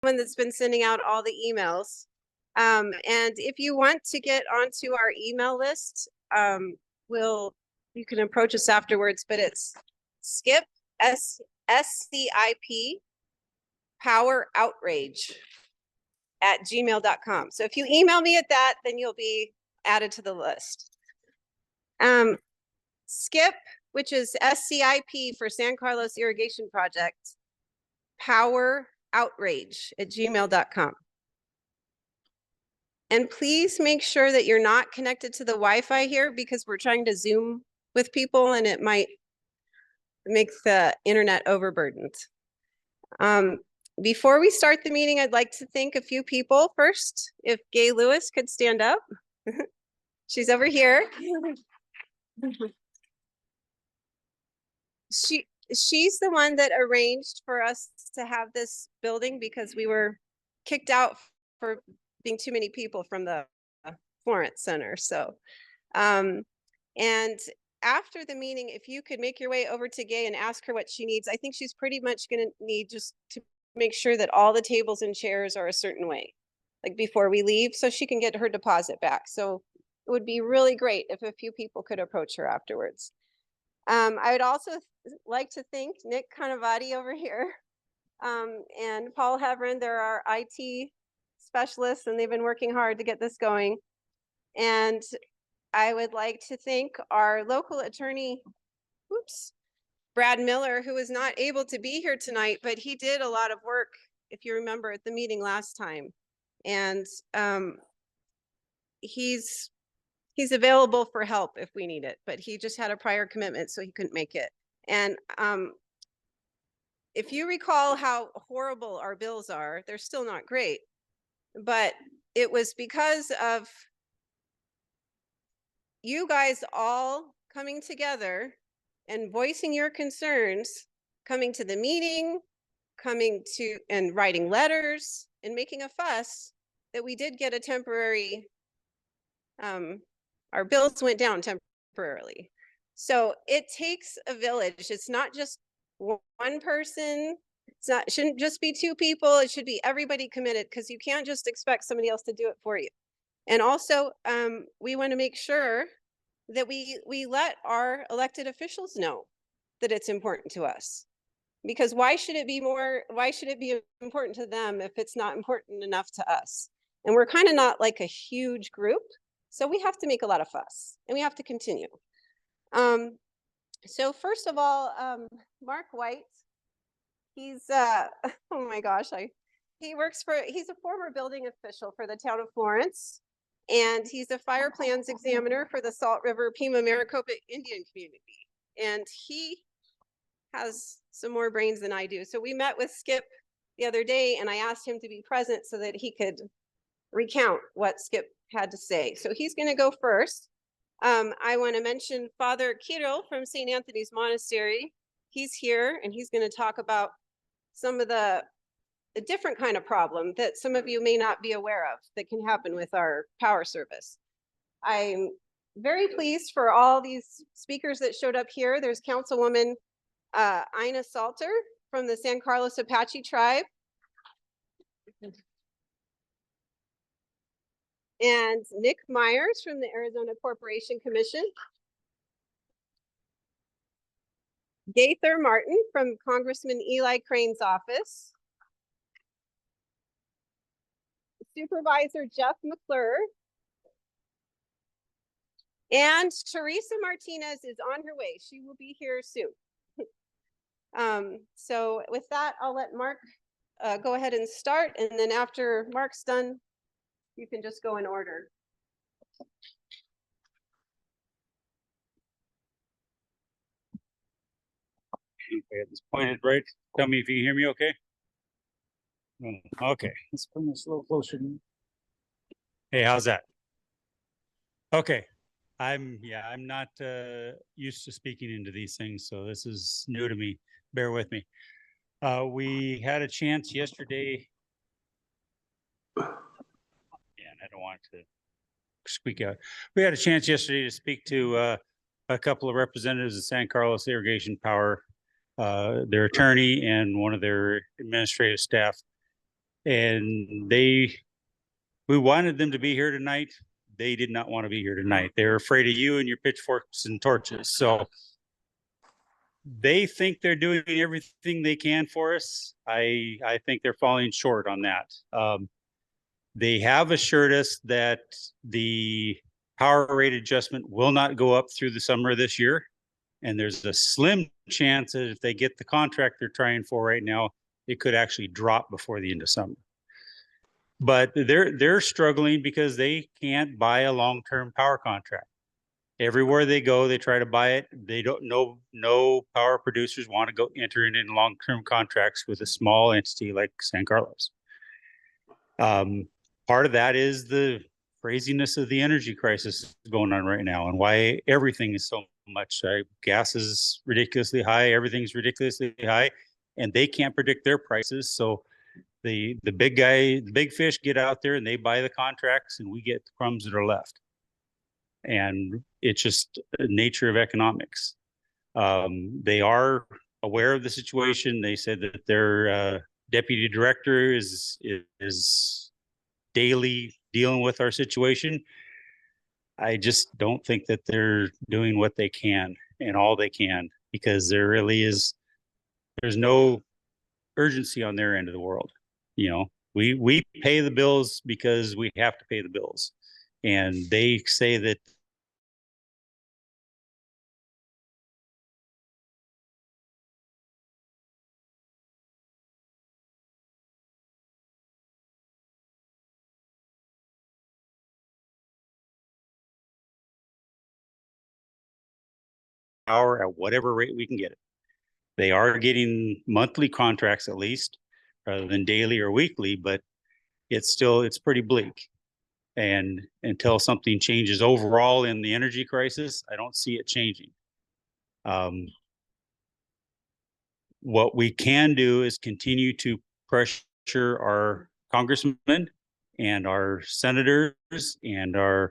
one that's been sending out all the emails. And if you want to get onto our email list, you can approach us afterwards, but it's SCIP, SCIP Power Outrage at gmail.com. So if you email me at that, then you'll be added to the list. SCIP, which is SCIP for San Carlos Irrigation Project, Power Outrage at gmail.com. And please make sure that you're not connected to the Wi-Fi here, because we're trying to Zoom with people and it might make the internet overburdened. Before we start the meeting, I'd like to thank a few people. First, if Gay Lewis could stand up. She's over here. She's the one that arranged for us to have this building, because we were kicked out for being too many people from the Florence Center. So, and after the meeting, if you could make your way over to Gay and ask her what she needs. I think she's pretty much going to need just to make sure that all the tables and chairs are a certain way, like before we leave, so she can get her deposit back. So it would be really great if a few people could approach her afterwards. I would also like to thank Nick Canavati over here and Paul Heverin. They're our IT specialists, and they've been working hard to get this going. And I would like to thank our local attorney, Brad Miller, who was not able to be here tonight, but he did a lot of work, if you remember, at the meeting last time. And he's available for help if we need it, but he just had a prior commitment, so he couldn't make it. And if you recall how horrible our bills are, they're still not great, but it was because of you guys all coming together and voicing your concerns, coming to the meeting, and writing letters and making a fuss, that we did get a temporary, our bills went down temporarily. So it takes a village. It's not just one person. It shouldn't just be two people. It should be everybody committed, because you can't just expect somebody else to do it for you. And also, we want to make sure that we let our elected officials know that it's important to us. Because why should it be important to them if it's not important enough to us? And we're kind of not like a huge group, so we have to make a lot of fuss, and we have to continue. So first of all, Mark White, he's oh my gosh, he's a former building official for the town of Florence, and he's a fire plans examiner for the Salt River Pima Maricopa Indian community. And he has some more brains than I do. So we met with SCIP the other day, and I asked him to be present so that he could recount what SCIP had to say. So he's going to go first. I want to mention Father Cyril from St. Anthony's Monastery. He's here, and he's going to talk about some of the different kind of problem that some of you may not be aware of that can happen with our power service. I'm very pleased for all these speakers that showed up here. There's Councilwoman Ina Salter from the San Carlos Apache tribe. And Nick Myers from the Arizona Corporation Commission. Gaither Martin from Congressman Eli Crane's office. Supervisor Jeff McClure. And Teresa Martinez is on her way. She will be here soon. So with that, I'll let Mark go ahead and start. And then after Mark's done, you can just go in order. Okay, at this point, right? Tell me if you can hear me okay. Okay, let's bring this a little closer to me. Hey, how's that? Okay, I'm not used to speaking into these things, so this is new to me. Bear with me. We had a chance yesterday. Yeah, I don't want to squeak out. We had a chance yesterday to speak to a couple of representatives of San Carlos Irrigation Power, their attorney and one of their administrative staff. And we wanted them to be here tonight. They did not want to be here tonight. They were afraid of you and your pitchforks and torches. So they think they're doing everything they can for us. I think they're falling short on that. They have assured us that the power rate adjustment will not go up through the summer of this year. And there's a slim chance that if they get the contract they're trying for right now, it could actually drop before the end of summer. But they're struggling because they can't buy a long-term power contract. Everywhere they go, they try to buy it. They don't know, no power producers want to go enter in long-term contracts with a small entity like San Carlos. Part of that is the craziness of the energy crisis going on right now and why everything is so much. Gas is ridiculously high. Everything's ridiculously high, and they can't predict their prices. So the big fish get out there and they buy the contracts, and we get the crumbs that are left. And it's just the nature of economics. They are aware of the situation. They said that their deputy director is daily dealing with our situation. I just don't think that they're doing what they can and all they can, because there's no urgency on their end of the world. You know, we pay the bills because we have to pay the bills. And they say that power at whatever rate we can get it. They are getting monthly contracts at least, rather than daily or weekly, but it's pretty bleak. And until something changes overall in the energy crisis, I don't see it changing. What we can do is continue to pressure our congressmen and our senators and to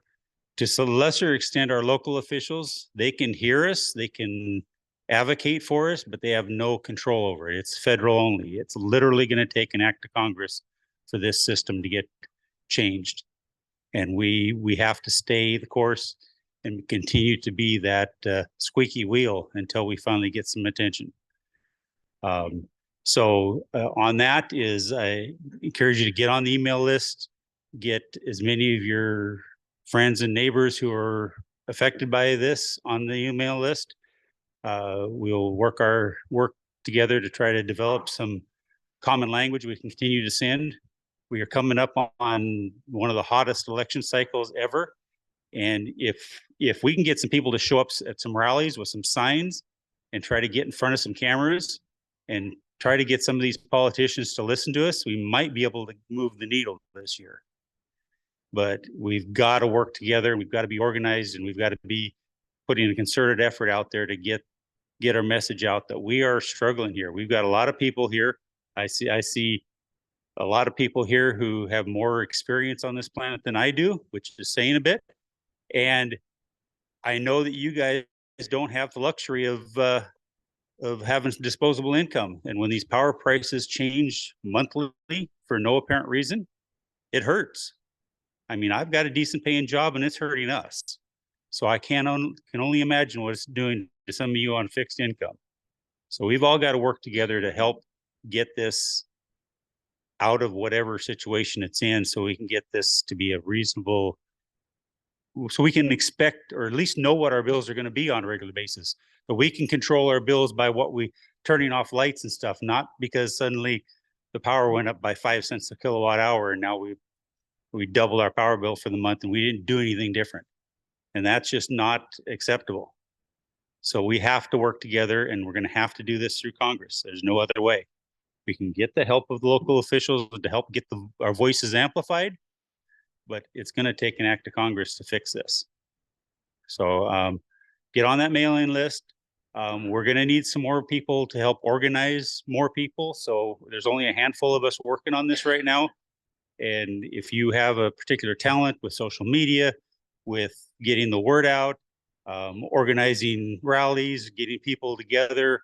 a lesser extent, our local officials. They can hear us, they can advocate for us, but they have no control over it. It's federal only. It's literally going to take an act of Congress for this system to get changed. And we have to stay the course and continue to be that squeaky wheel until we finally get some attention. So on that is, I encourage you to get on the email list, get as many of your friends and neighbors who are affected by this on the email list. We'll work together to try to develop some common language we can continue to send. We are coming up on one of the hottest election cycles ever. And if we can get some people to show up at some rallies with some signs and try to get in front of some cameras and try to get some of these politicians to listen to us, we might be able to move the needle this year. But we've got to work together, and we've got to be organized, and we've got to be putting a concerted effort out there to get our message out that we are struggling here. We've got a lot of people here. I see a lot of people here who have more experience on this planet than I do, which is saying a bit. And I know that you guys don't have the luxury of having disposable income. And when these power prices change monthly for no apparent reason, it hurts. I mean, I've got a decent paying job and it's hurting us. So I can only imagine what it's doing to some of you on fixed income. So we've all got to work together to help get this out of whatever situation it's in, so we can get this to be a reasonable, so we can expect or at least know what our bills are going to be on a regular basis. But we can control our bills by what we turning off lights and stuff, not because suddenly the power went up by 5 cents a kilowatt hour and now we doubled our power bill for the month and we didn't do anything different. And that's just not acceptable. So we have to work together, and we're going to have to do this through Congress. There's no other way. We can get the help of the local officials to help get our voices amplified, but it's going to take an act of Congress to fix this. So get on that mailing list. We're going to need some more people to help organize more people. So there's only a handful of us working on this right now. And if you have a particular talent with social media, with getting the word out, organizing rallies, getting people together,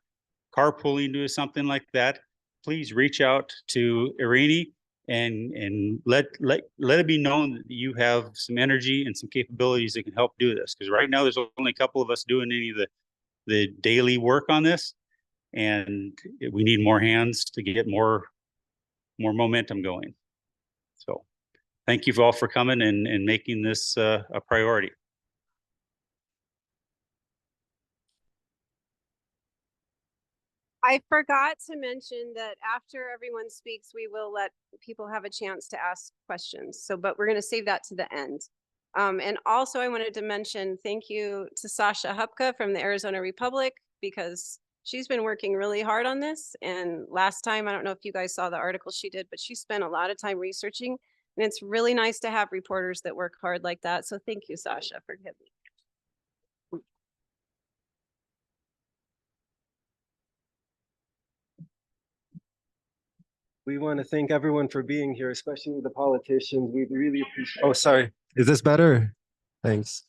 carpooling to something like that, please reach out to Irini and let it be known that you have some energy and some capabilities that can help do this. Because right now there's only a couple of us doing any of the daily work on this, and we need more hands to get more momentum going. So thank you all for coming and making this a priority. I forgot to mention that after everyone speaks, we will let people have a chance to ask questions. So, but we're going to save that to the end. And also I wanted to mention thank you to Sasha Hupka from the Arizona Republic, because she's been working really hard on this. And last time, I don't know if you guys saw the article she did, but she spent a lot of time researching, and it's really nice to have reporters that work hard like that. So thank you, Sasha, for giving. We want to thank everyone for being here, especially the politicians. We really appreciate. Oh, sorry. Is this better? Thanks.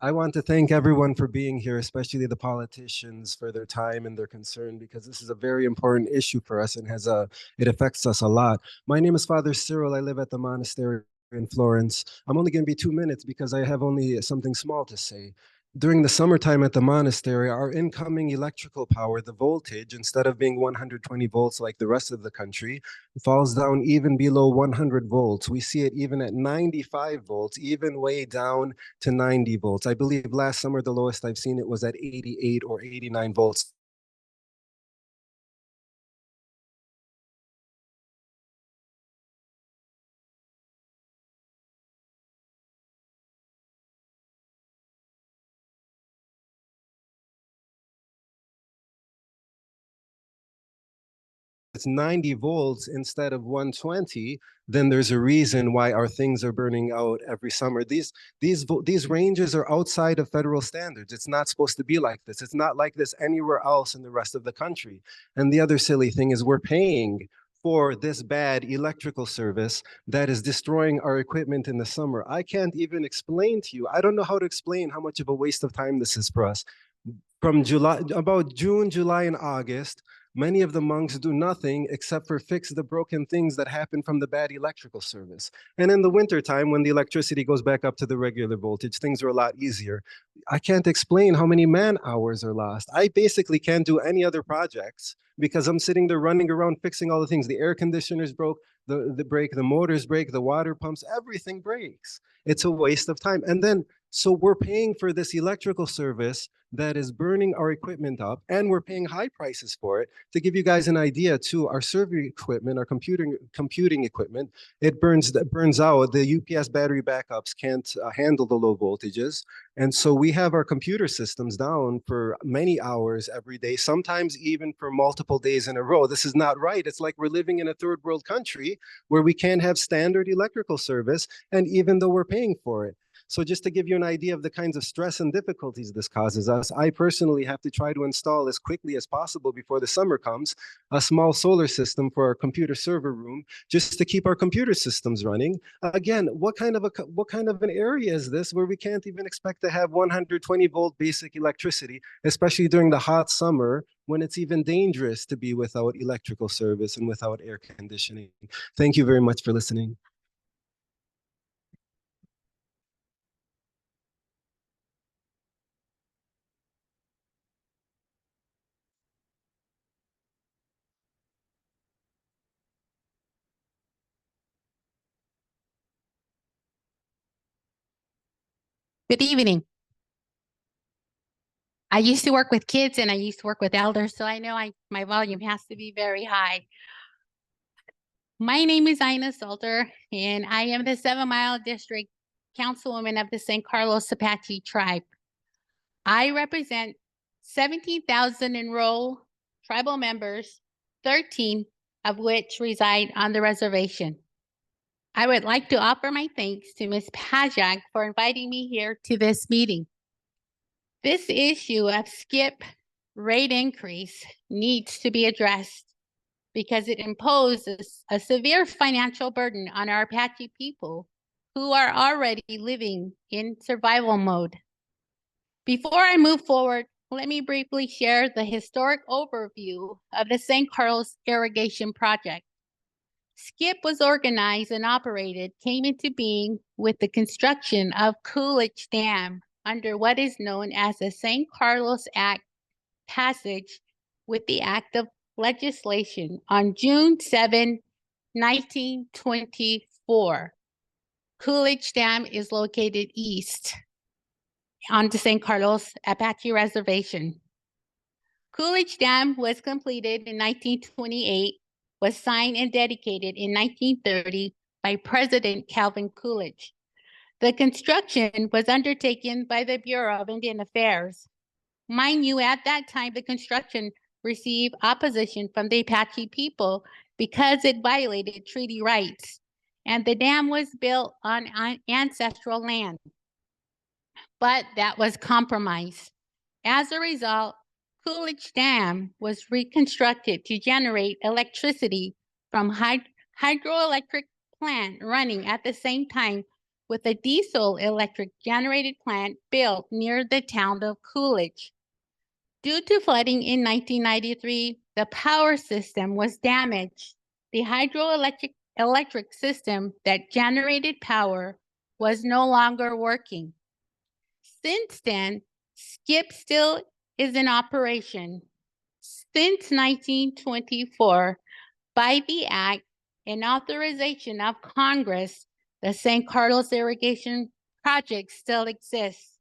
I want to thank everyone for being here, especially the politicians, for their time and their concern, because this is a very important issue for us and it affects us a lot. My name is Father Cyril. I live at the monastery in Florence. I'm only going to be 2 minutes because I have only something small to say. During the summertime at the monastery, our incoming electrical power, the voltage, instead of being 120 volts like the rest of the country, falls down even below 100 volts. We see it even at 95 volts, even way down to 90 volts. I believe last summer, the lowest I've seen it was at 88 or 89 volts. It's 90 volts instead of 120, then there's a reason why our things are burning out every summer. These ranges are outside of federal standards. It's not supposed to be like this. It's not like this anywhere else in the rest of the country. And the other silly thing is we're paying for this bad electrical service that is destroying our equipment in the summer. I can't even explain to you. I don't know how to explain how much of a waste of time this is for us. From July, about June, July, and August, many of the monks do nothing except for fix the broken things that happen from the bad electrical service. And in the wintertime, when the electricity goes back up to the regular voltage, things are a lot easier. I can't explain how many man hours are lost. I basically can't do any other projects because I'm sitting there running around fixing all the things. The air conditioners broke, the break, the motors break, the water pumps, everything breaks. It's a waste of time. And then, so we're paying for this electrical service that is burning our equipment up, and we're paying high prices for it. To give you guys an idea too, our server equipment, our computing equipment, it burns out. The UPS battery backups can't handle the low voltages. And so we have our computer systems down for many hours every day, sometimes even for multiple days in a row. This is not right. It's like we're living in a third world country where we can't have standard electrical service, and even though we're paying for it. So just to give you an idea of the kinds of stress and difficulties this causes us, I personally have to try to install as quickly as possible before the summer comes, a small solar system for our computer server room, just to keep our computer systems running. Again, what kind of an area is this where we can't even expect to have 120 volt basic electricity, especially during the hot summer when it's even dangerous to be without electrical service and without air conditioning? Thank you very much for listening. Good evening. I used to work with kids and I used to work with elders, so I know my volume has to be very high. My name is Ina Salter, and I am the 7 Mile District Councilwoman of the San Carlos Apache tribe. I represent 17,000 enrolled tribal members, 13 of which reside on the reservation. I would like to offer my thanks to Ms. Pajak for inviting me here to this meeting. This issue of SCIP rate increase needs to be addressed because it imposes a severe financial burden on our Apache people who are already living in survival mode. Before I move forward, let me briefly share the historic overview of the San Carlos Irrigation Project. SCIP was organized and operated, came into being with the construction of Coolidge Dam under what is known as the San Carlos Act passage with the act of legislation on June 7, 1924. Coolidge Dam is located east on the San Carlos Apache Reservation. Coolidge Dam was completed in 1928, was signed and dedicated in 1930 by President Calvin Coolidge. The construction was undertaken by the Bureau of Indian Affairs. Mind you, at that time, the construction received opposition from the Apache people because it violated treaty rights, and the dam was built on ancestral land. But that was compromised. As a result, Coolidge Dam was reconstructed to generate electricity from hydroelectric plant running at the same time with a diesel electric generated plant built near the town of Coolidge. Due to flooding in 1993, the power system was damaged. The hydroelectric system that generated power was no longer working. Since then, SCIP still is in operation. Since 1924, by the act and authorization of Congress, the San Carlos irrigation project still exists.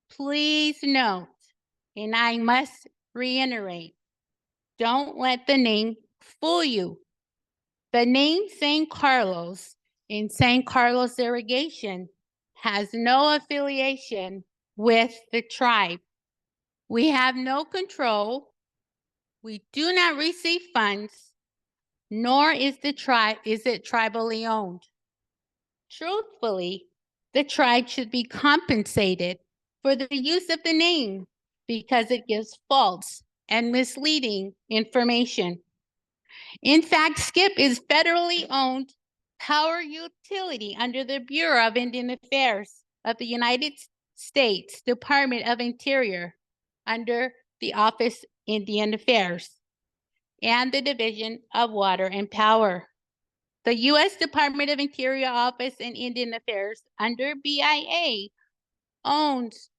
Please note, and I must reiterate, don't let the name fool you. The name San Carlos in San Carlos irrigation has no affiliation with the tribe. We have no control. We do not receive funds, nor is it tribally owned. Truthfully, the tribe should be compensated for the use of the name because it gives false and misleading information. In fact, SCIP is federally owned power utility under the Bureau of Indian Affairs of the United States Department of Interior under the Office Indian Affairs and the Division of Water and Power. The U.S. Department of Interior Office and Indian Affairs under BIA owns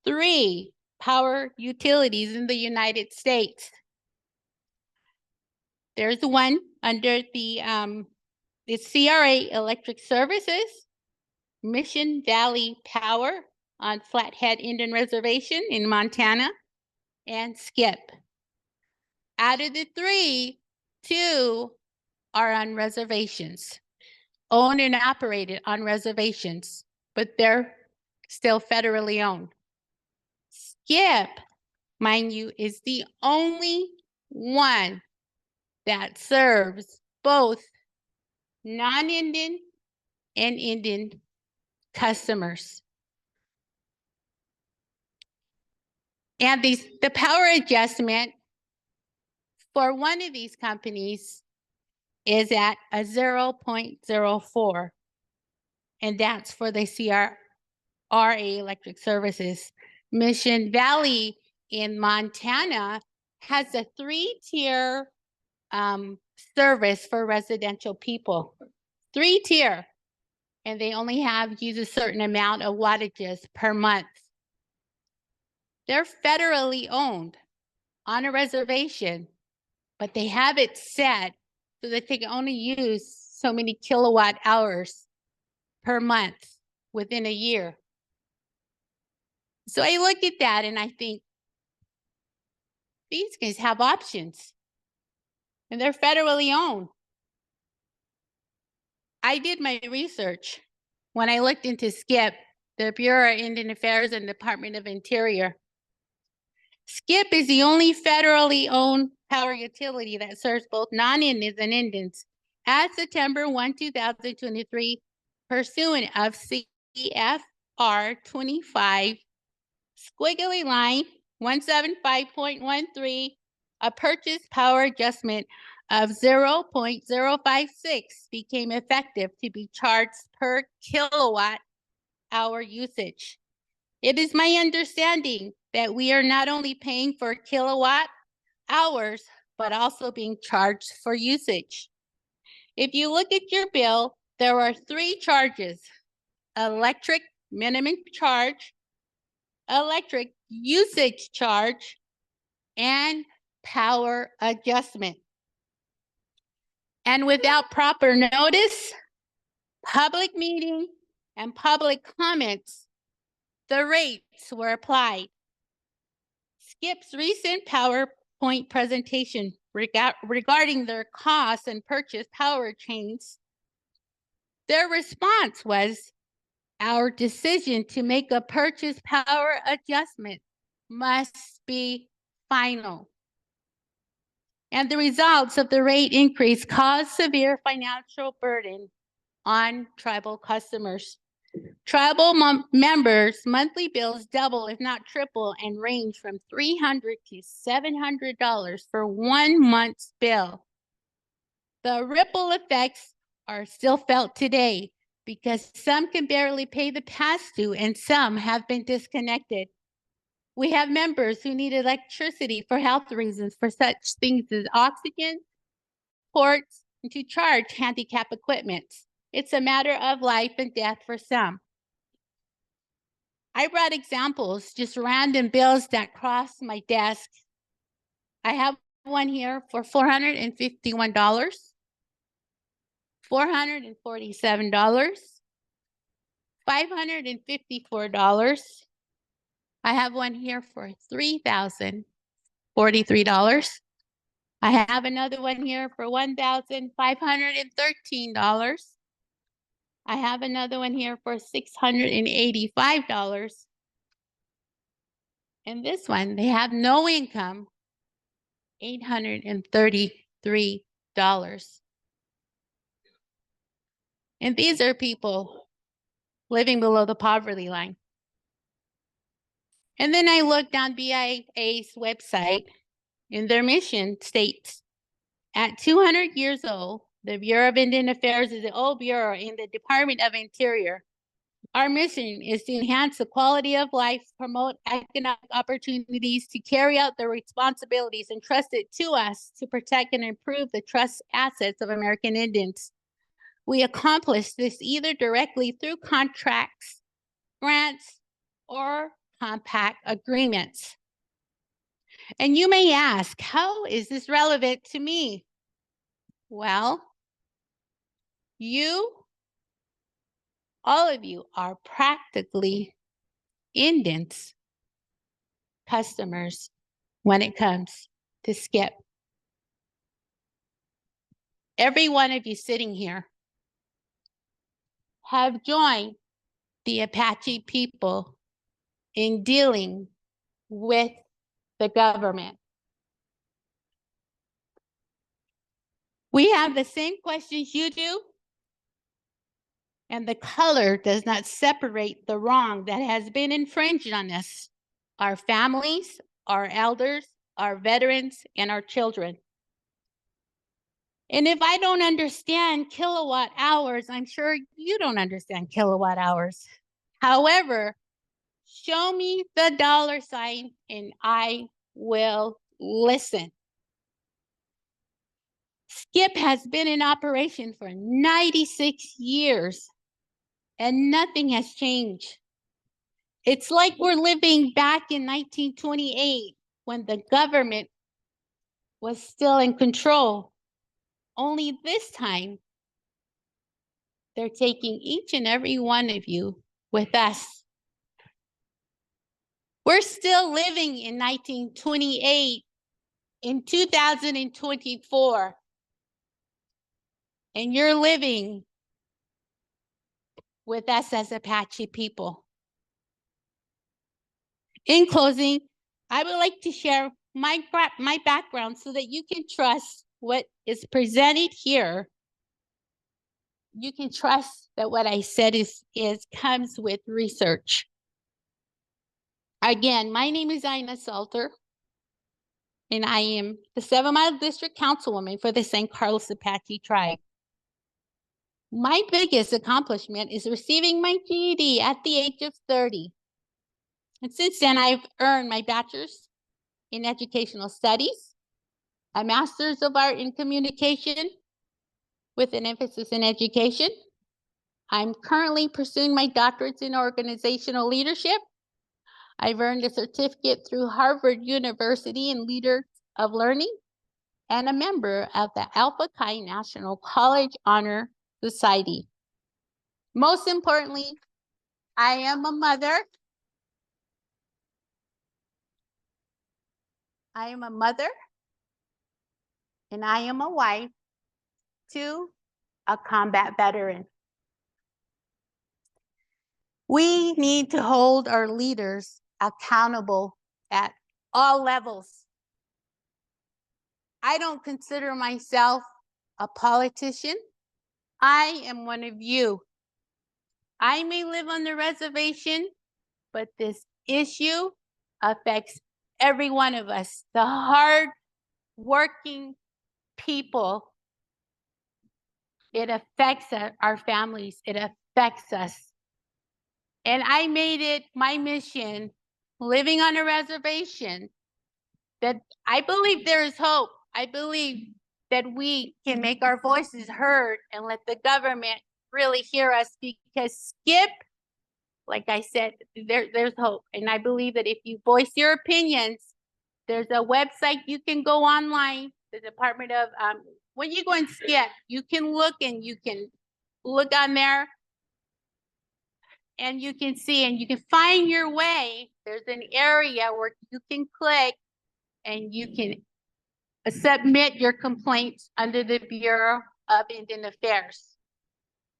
3 power utilities in the United States. There's one under the CRA Electric Services, Mission Valley Power on Flathead Indian Reservation in Montana, and SCIP. Out of the 3, 2 are on reservations, owned and operated on reservations, but they're still federally owned. SCIP, mind you, is the only one that serves both non-Indian and Indian customers. And the power adjustment for one of these companies is at a 0.04, and that's for the CRA Electric Services. Mission Valley in Montana has a 3-tier service for residential people. 3-tier, and they only use a certain amount of wattages per month. They're federally owned on a reservation, but they have it set so that they can only use so many kilowatt hours per month within a year. So I look at that and I think, these guys have options and they're federally owned. I did my research when I looked into SCIP, the Bureau of Indian Affairs and Department of Interior. SCIP is the only federally owned power utility that serves both non-Indians and Indians. As September 1, 2023, pursuant of CFR 25, squiggly line 175.13, a purchase power adjustment of 0.056 became effective to be charged per kilowatt hour usage. It is my understanding that we are not only paying for kilowatt hours, but also being charged for usage. If you look at your bill, there are 3 charges: electric minimum charge, electric usage charge, and power adjustment. And without proper notice, public meeting, and public comments, the rates were applied. SCIP's recent PowerPoint presentation regarding their costs and purchase power chains, their response was, our decision to make a purchase power adjustment must be final. And the results of the rate increase caused severe financial burden on tribal customers. Tribal members' monthly bills double, if not triple, and range from $300 to $700 for 1 month's bill. The ripple effects are still felt today because some can barely pay the past due and some have been disconnected. We have members who need electricity for health reasons, for such things as oxygen, ports, and to charge handicap equipment. It's a matter of life and death for some. I brought examples, just random bills that crossed my desk. I have one here for $451, $447, $554. I have one here for $3,043. I have another one here for $1,513. I have another one here for $685. And this one, they have no income, $833. And these are people living below the poverty line. And then I looked on BIA's website, and their mission states, at 200 years old, the Bureau of Indian Affairs is the old bureau in the Department of Interior. Our mission is to enhance the quality of life, promote economic opportunities, to carry out the responsibilities entrusted to us to protect and improve the trust assets of American Indians. We accomplish this either directly through contracts, grants, or compact agreements. And you may ask, how is this relevant to me? Well, all of you are practically Indians customers when it comes to SCIP. Every one of you sitting here have joined the Apache people in dealing with the government. We have the same questions you do, and the color does not separate the wrong that has been infringed on us, our families, our elders, our veterans, and our children. And if I don't understand kilowatt hours, I'm sure you don't understand kilowatt hours. However, show me the dollar sign and I will listen. SCIP has been in operation for 96 years and nothing has changed. It's like we're living back in 1928 when the government was still in control. Only this time, they're taking each and every one of you with us. We're still living in 1928 in 2024. And you're living with us as Apache people. In closing, I would like to share my background so that you can trust what is presented here. You can trust that what I said comes with research. Again, my name is Ina Salter, and I am the 7 Mile District Councilwoman for the San Carlos Apache tribe. My biggest accomplishment is receiving my GED at the age of 30. And since then, I've earned my bachelor's in educational studies, a master's of art in communication with an emphasis in education. I'm currently pursuing my doctorates in organizational leadership. I've earned a certificate through Harvard University in Leader of Learning and a member of the Alpha Chi National College Honor Society. Most importantly, I am a mother. I am a mother, and I am a wife to a combat veteran. We need to hold our leaders accountable at all levels. I don't consider myself a politician. I am one of you. I may live on the reservation, but this issue affects every one of us, the hard-working people. It affects our families. It affects us. And I made it my mission, living on a reservation, that I believe there is hope. I believe that we can make our voices heard and let the government really hear us, because SCIP, like I said, there's hope. And I believe that if you voice your opinions, there's a website you can go online, the Department of, when you go in SCIP, you can look and you can look on there and you can see and you can find your way. There's an area where you can click and you can submit your complaints under the Bureau of Indian Affairs.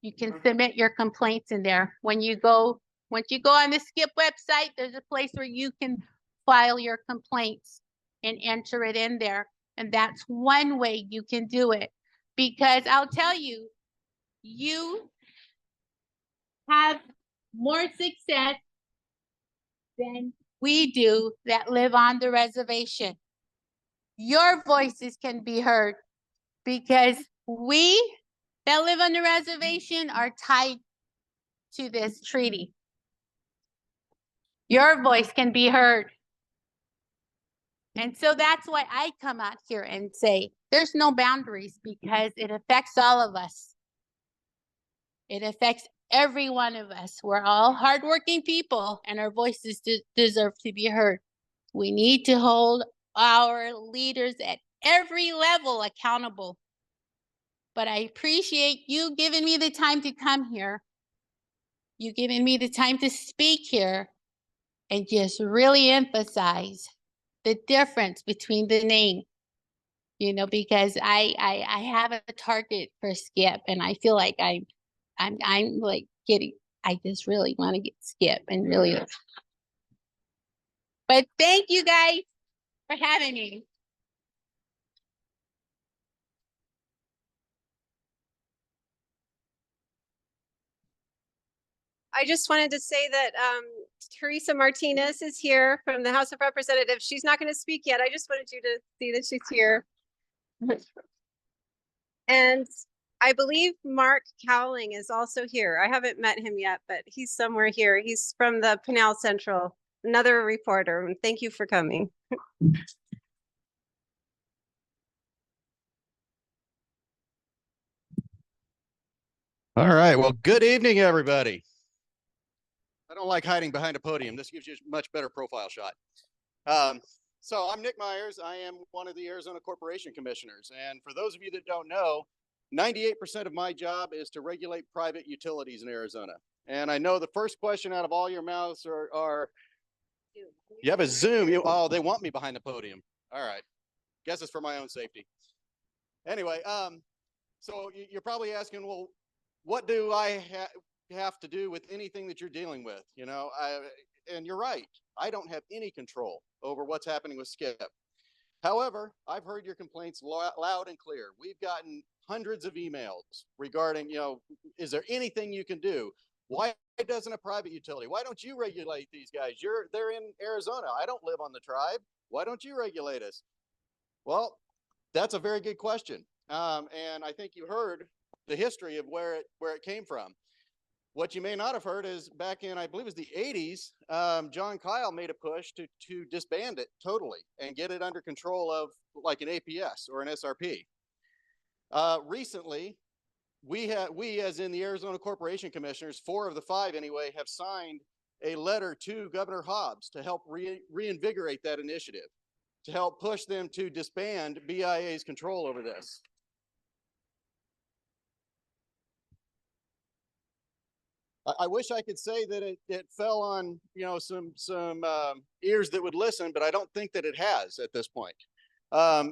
You can submit your complaints in there. Once you go on the SCIP website, there's a place where you can file your complaints and enter it in there. And that's one way you can do it. Because I'll tell you, you have more success than we do that live on the reservation. Your voices can be heard because we that live on the reservation are tied to this treaty. Your voice can be heard. And so that's why I come out here and say there's no boundaries, because it affects all of us. It affects every one of us. We're all hardworking people and our voices deserve to be heard. We need to hold our leaders at every level accountable. But I appreciate you giving me the time to come here. You giving me the time to speak here and just really emphasize the difference between the name, you know, because I have a target for SCIP, and I feel like I'm like getting, I just really want to get SCIP and really. But thank you guys for having me. I just wanted to say that Teresa Martinez is here from the House of Representatives. She's not going to speak yet. I just wanted you to see that she's here. And I believe Mark Cowling is also here. I haven't met him yet, but he's somewhere here. He's from the Pinal Central, another reporter. And thank you for coming. All right. Well, good evening, everybody. I don't like hiding behind a podium. This gives you a much better profile shot. So I'm Nick Myers. I am one of the Arizona Corporation Commissioners. And for those of you that don't know, 98% of my job is to regulate private utilities in Arizona. And I know the first question out of all your mouths are you have a Zoom. Oh, they want me behind the podium. All right. Guess it's for my own safety. Anyway, so you're probably asking, well, what do I have to do with anything that you're dealing with? You know, and you're right. I don't have any control over what's happening with SCIP. However, I've heard your complaints loud and clear. We've gotten hundreds of emails regarding, you know, is there anything you can do? Why doesn't a private utility? Why don't you regulate these guys? They're in Arizona. I don't live on the tribe. Why don't you regulate us? Well, that's a very good question. And I think you heard the history of where it came from. What you may not have heard is back in, I believe it was the 80s, John Kyle made a push to disband it totally and get it under control of like an APS or an SRP. Recently, we as in the Arizona Corporation Commissioners, 4 of the 5 anyway, have signed a letter to Governor Hobbs to help reinvigorate that initiative, to help push them to disband BIA's control over this. I wish I could say that it fell on, you know, some ears that would listen, but I don't think that it has at this point.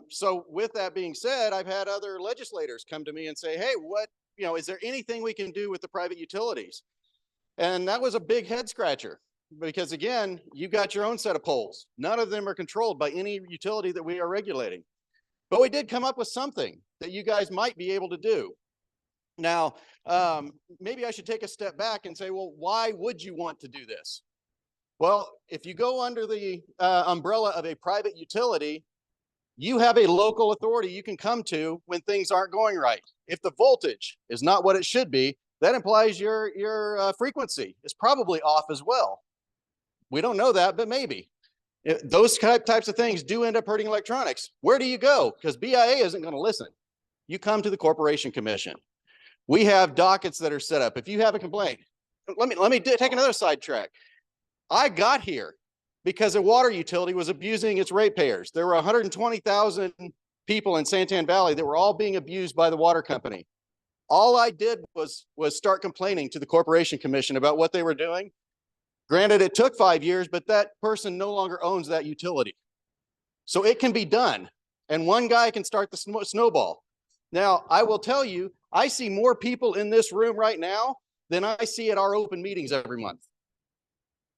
So with that being said, I've had other legislators come to me and say, hey, is there anything we can do with the private utilities? And that was a big head scratcher because again, you've got your own set of poles. None of them are controlled by any utility that we are regulating. But we did come up with something that you guys might be able to do. Now, maybe I should take a step back and say, well, why would you want to do this? Well, if you go under the umbrella of a private utility, you have a local authority you can come to when things aren't going right. If the voltage is not what it should be, that implies your frequency is probably off as well. We don't know that, but maybe. Those types of things do end up hurting electronics. Where do you go? Because BIA isn't going to listen. You come to the Corporation Commission. We have dockets that are set up. If you have a complaint, let me take another sidetrack. I got here because a water utility was abusing its ratepayers. There were 120,000 people in Santan Valley that were all being abused by the water company. All I did was start complaining to the Corporation Commission about what they were doing. Granted, it took 5 years, but that person no longer owns that utility. So it can be done. And one guy can start the snowball. Now, I will tell you, I see more people in this room right now than I see at our open meetings every month.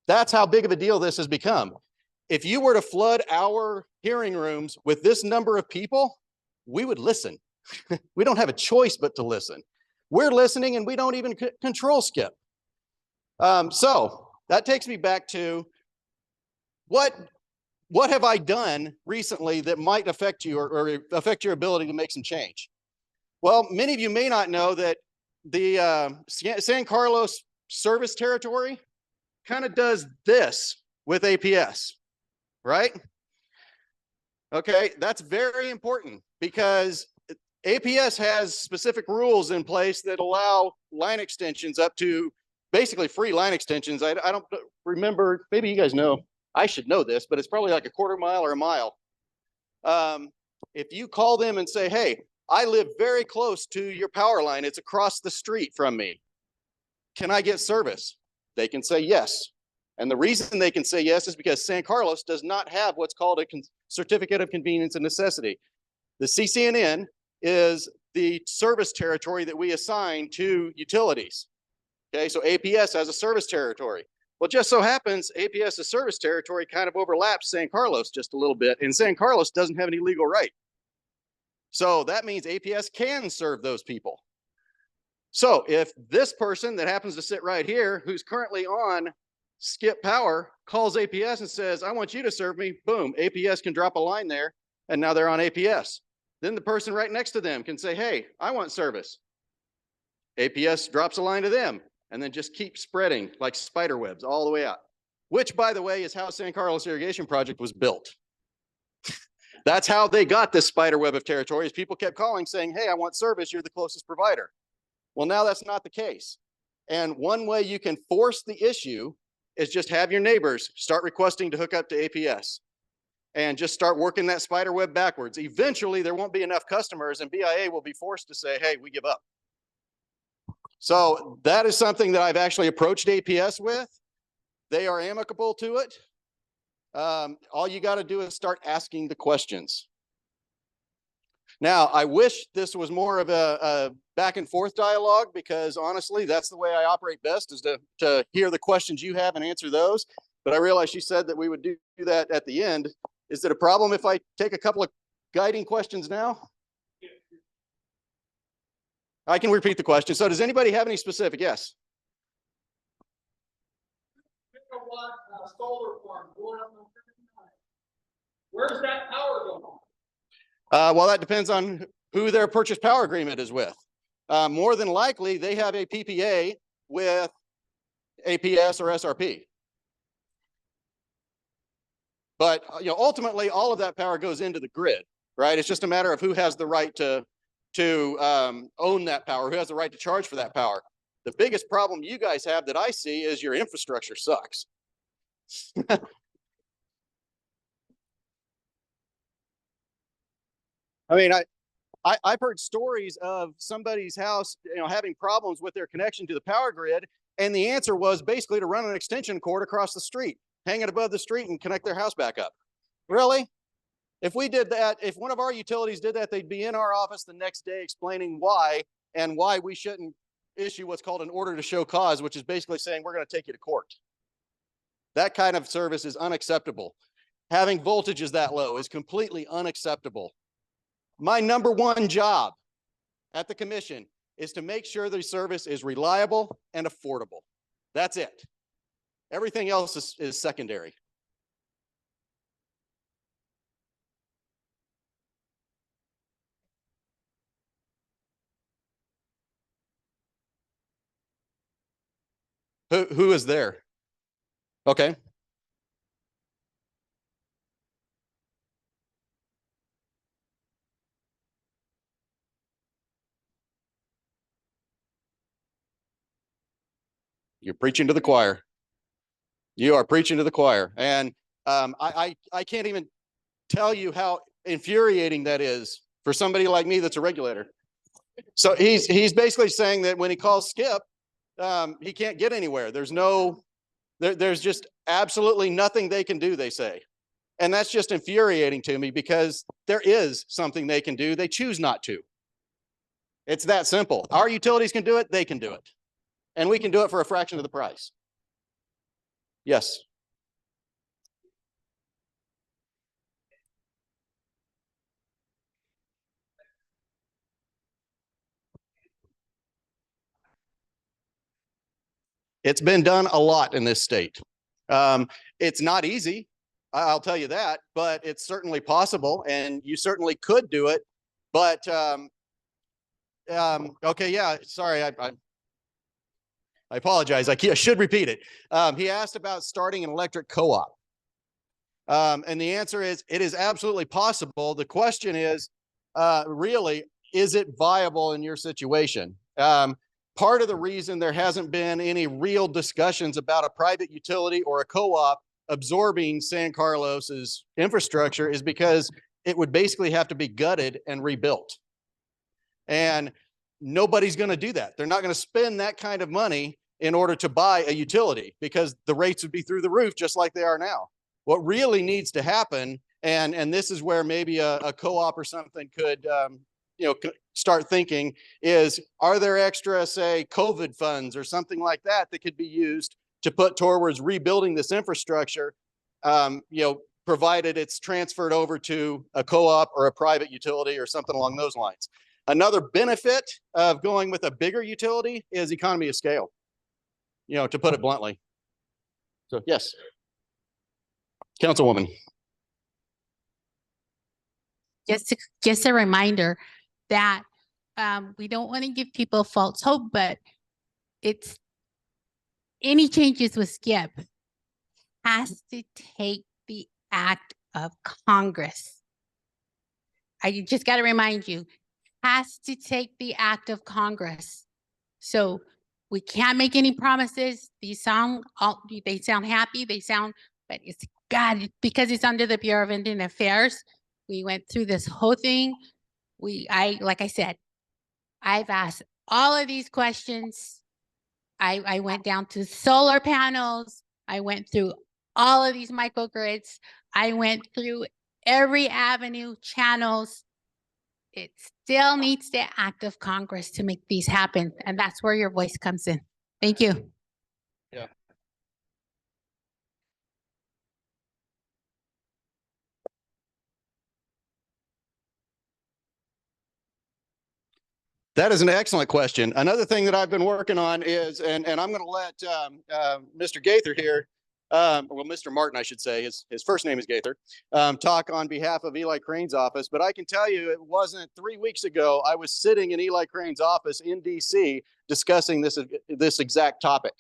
That's how big of a deal this has become. If you were to flood our hearing rooms with this number of people, we would listen. We don't have a choice but to listen. We're listening and we don't even control SCIP. So that takes me back to what have I done recently that might affect you or affect your ability to make some change? Well, many of you may not know that the San Carlos service territory kind of does this with APS, right? Okay, that's very important because APS has specific rules in place that allow line extensions up to basically free line extensions. I don't remember, maybe you guys know, I should know this, but it's probably like a quarter mile or a mile. If you call them and say, hey, I live very close to your power line, it's across the street from me, can I get service? They can say yes. And the reason they can say yes is because San Carlos does not have what's called a certificate of convenience and necessity. The CCNN is the service territory that we assign to utilities. Okay, so APS has a service territory. Well, just so happens APS's service territory kind of overlaps San Carlos just a little bit, and San Carlos doesn't have any legal right. So that means APS can serve those people. So if this person that happens to sit right here, who's currently on SCIP Power, calls APS and says, I want you to serve me, boom, APS can drop a line there, and now they're on APS. Then the person right next to them can say, hey, I want service. APS drops a line to them, and then just keep spreading like spider webs all the way out, which, by the way, is how San Carlos Irrigation Project was built. That's how they got this spider web of territories. People kept calling saying, hey, I want service, you're the closest provider. Well, now that's not the case. And one way you can force the issue is just have your neighbors start requesting to hook up to APS and just start working that spider web backwards. Eventually, there won't be enough customers and BIA will be forced to say, hey, we give up. So that is something that I've actually approached APS with. They are amicable to it. All you got to do is start asking the questions. Now, I wish this was more of a back and forth dialogue because honestly, that's the way I operate best is to hear the questions you have and answer those. But I realize you said that we would do that at the end. Is it a problem if I take a couple of guiding questions now? I can repeat the question. So does anybody have any specific? Yes. Solar farm going up on 59. Where's that power going? Well, that depends on who their purchase power agreement is with. More than likely, they have a PPA with APS or SRP. But ultimately, all of that power goes into the grid, right? It's just a matter of who has the right to to own that power, who has the right to charge for that power. The biggest problem you guys have that I see is your infrastructure sucks. I mean, I've heard stories of somebody's house, having problems with their connection to the power grid, and the answer was basically to run an extension cord across the street, hang it above the street, and connect their house back up. Really? If we did that, if one of our utilities did that, they'd be in our office the next day explaining why and why we shouldn't issue what's called an order to show cause, which is basically saying we're going to take you to court. That kind of service is unacceptable. Having voltages that low is completely unacceptable. My number one job at the commission is to make sure the service is reliable and affordable. That's it. Everything else is secondary. Who is there? Okay. You're preaching to the choir. You are preaching to the choir. And I can't even tell you how infuriating that is for somebody like me that's a regulator. So he's basically saying that when he calls SCIP, he can't get anywhere. There's just absolutely nothing they can do, they say. And that's just infuriating to me because there is something they can do. They choose not to. It's that simple. Our utilities can do it. They can do it. And we can do it for a fraction of the price. Yes. It's been done a lot in this state. It's not easy, I'll tell you that, but it's certainly possible, and you certainly could do it. But okay, yeah, sorry, I apologize. I should repeat it. He asked about starting an electric co-op. And the answer is, it is absolutely possible. The question is, really, is it viable in your situation? Part of the reason there hasn't been any real discussions about a private utility or a co-op absorbing San Carlos's infrastructure is because it would basically have to be gutted and rebuilt. And nobody's going to do that. They're not going to spend that kind of money in order to buy a utility because the rates would be through the roof just like they are now. What really needs to happen, and this is where maybe a co-op or something could start thinking, is are there extra, say, COVID funds or something like that that could be used to put towards rebuilding this infrastructure, provided it's transferred over to a co-op or a private utility or something along those lines. Another benefit of going with a bigger utility is economy of scale, to put it bluntly. So yes, Councilwoman. Just a reminder that we don't want to give people false hope, but it's any changes with SCIP has to take the act of Congress. I just got to remind you, has to take the act of Congress. So we can't make any promises. They sound happy, but it's God, because it's under the Bureau of Indian Affairs. We went through this whole thing. Like I said, I've asked all of these questions. I went down to solar panels. I went through all of these microgrids. I went through every avenue, channels. It still needs the act of Congress to make these happen. And that's where your voice comes in. Thank you. Yeah. That is an excellent question. Another thing that I've been working on is, and I'm going to let Mr. Gaither here, well, Mr. Martin, I should say, his first name is Gaither, talk on behalf of Eli Crane's office. But I can tell you, it wasn't 3 weeks ago, I was sitting in Eli Crane's office in DC discussing this exact topic.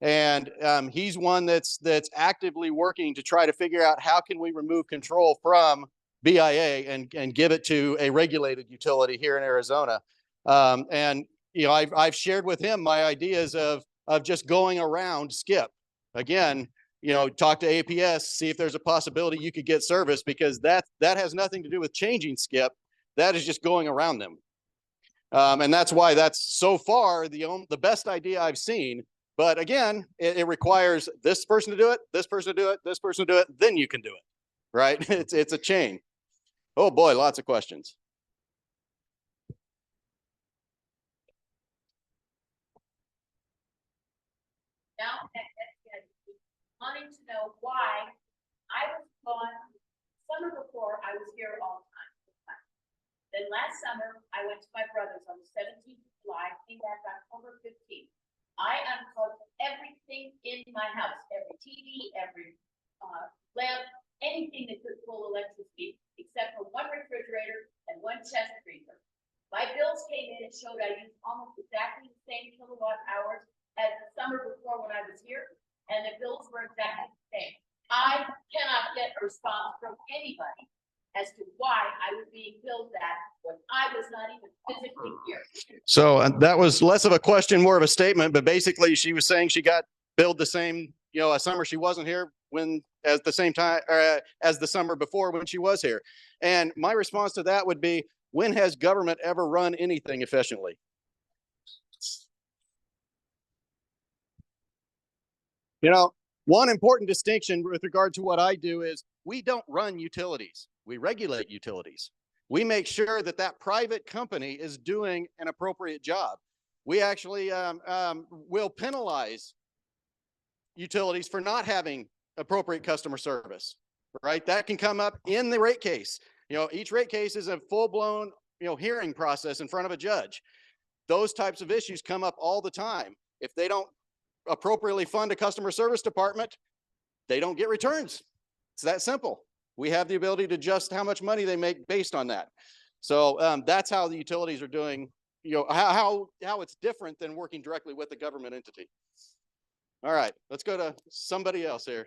And he's one that's actively working to try to figure out how can we remove control from BIA and give it to a regulated utility here in Arizona. And you know, I've shared with him my ideas of just going around SCIP. Again, you know, talk to APS, see if there's a possibility you could get service, because that has nothing to do with changing SCIP. That is just going around them. And that's why that's so far the best idea I've seen. But again, it requires this person to do it, this person to do it, this person to do it, then you can do it, right? It's a chain. Oh boy, lots of questions. Now at SCIP, wanting to know why I was gone summer before. I was here all the time. Then last summer, I went to my brother's on the 17th of July, came back October 15th. I unplugged everything in my house, every TV, every lamp, anything that could pull electricity, except for one refrigerator and one chest freezer. My bills came in and showed I used almost exactly the same kilowatt hours as the summer before when I was here, and the bills were exactly the same. I cannot get a response from anybody as to why I was being billed that when I was not even physically here. So that was less of a question, more of a statement, but basically she was saying she got billed the same, you know, a summer she wasn't here as the same time as the summer before when she was here. And my response to that would be, when has government ever run anything efficiently? You know, one important distinction with regard to what I do is we don't run utilities. We regulate utilities. We make sure that that private company is doing an appropriate job. We actually will penalize utilities for not having appropriate customer service, right? That can come up in the rate case. You know, each rate case is a full-blown, you know, hearing process in front of a judge. Those types of issues come up all the time. If they don't appropriately fund a customer service department, they don't get returns. It's that simple. We have the ability to adjust how much money they make based on that. So that's how the utilities are doing, you know, how it's different than working directly with the government entity. All right, let's go to somebody else here.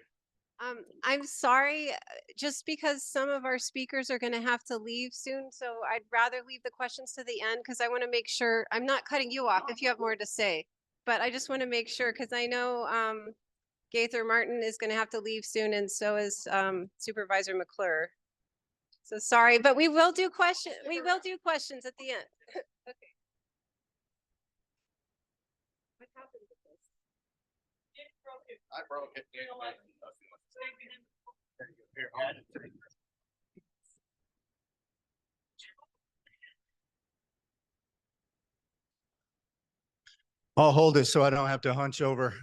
I'm sorry, just because some of our speakers are going to have to leave soon, so I'd rather leave the questions to the end because I want to make sure I'm not cutting you off if you have more to say, but I just want to make sure because I know Gaither Martin is going to have to leave soon, and so is Supervisor McClure. So sorry, but we will do questions. We will do questions at the end. Okay. What happened with this? I broke it. I'll hold it so I don't have to hunch over.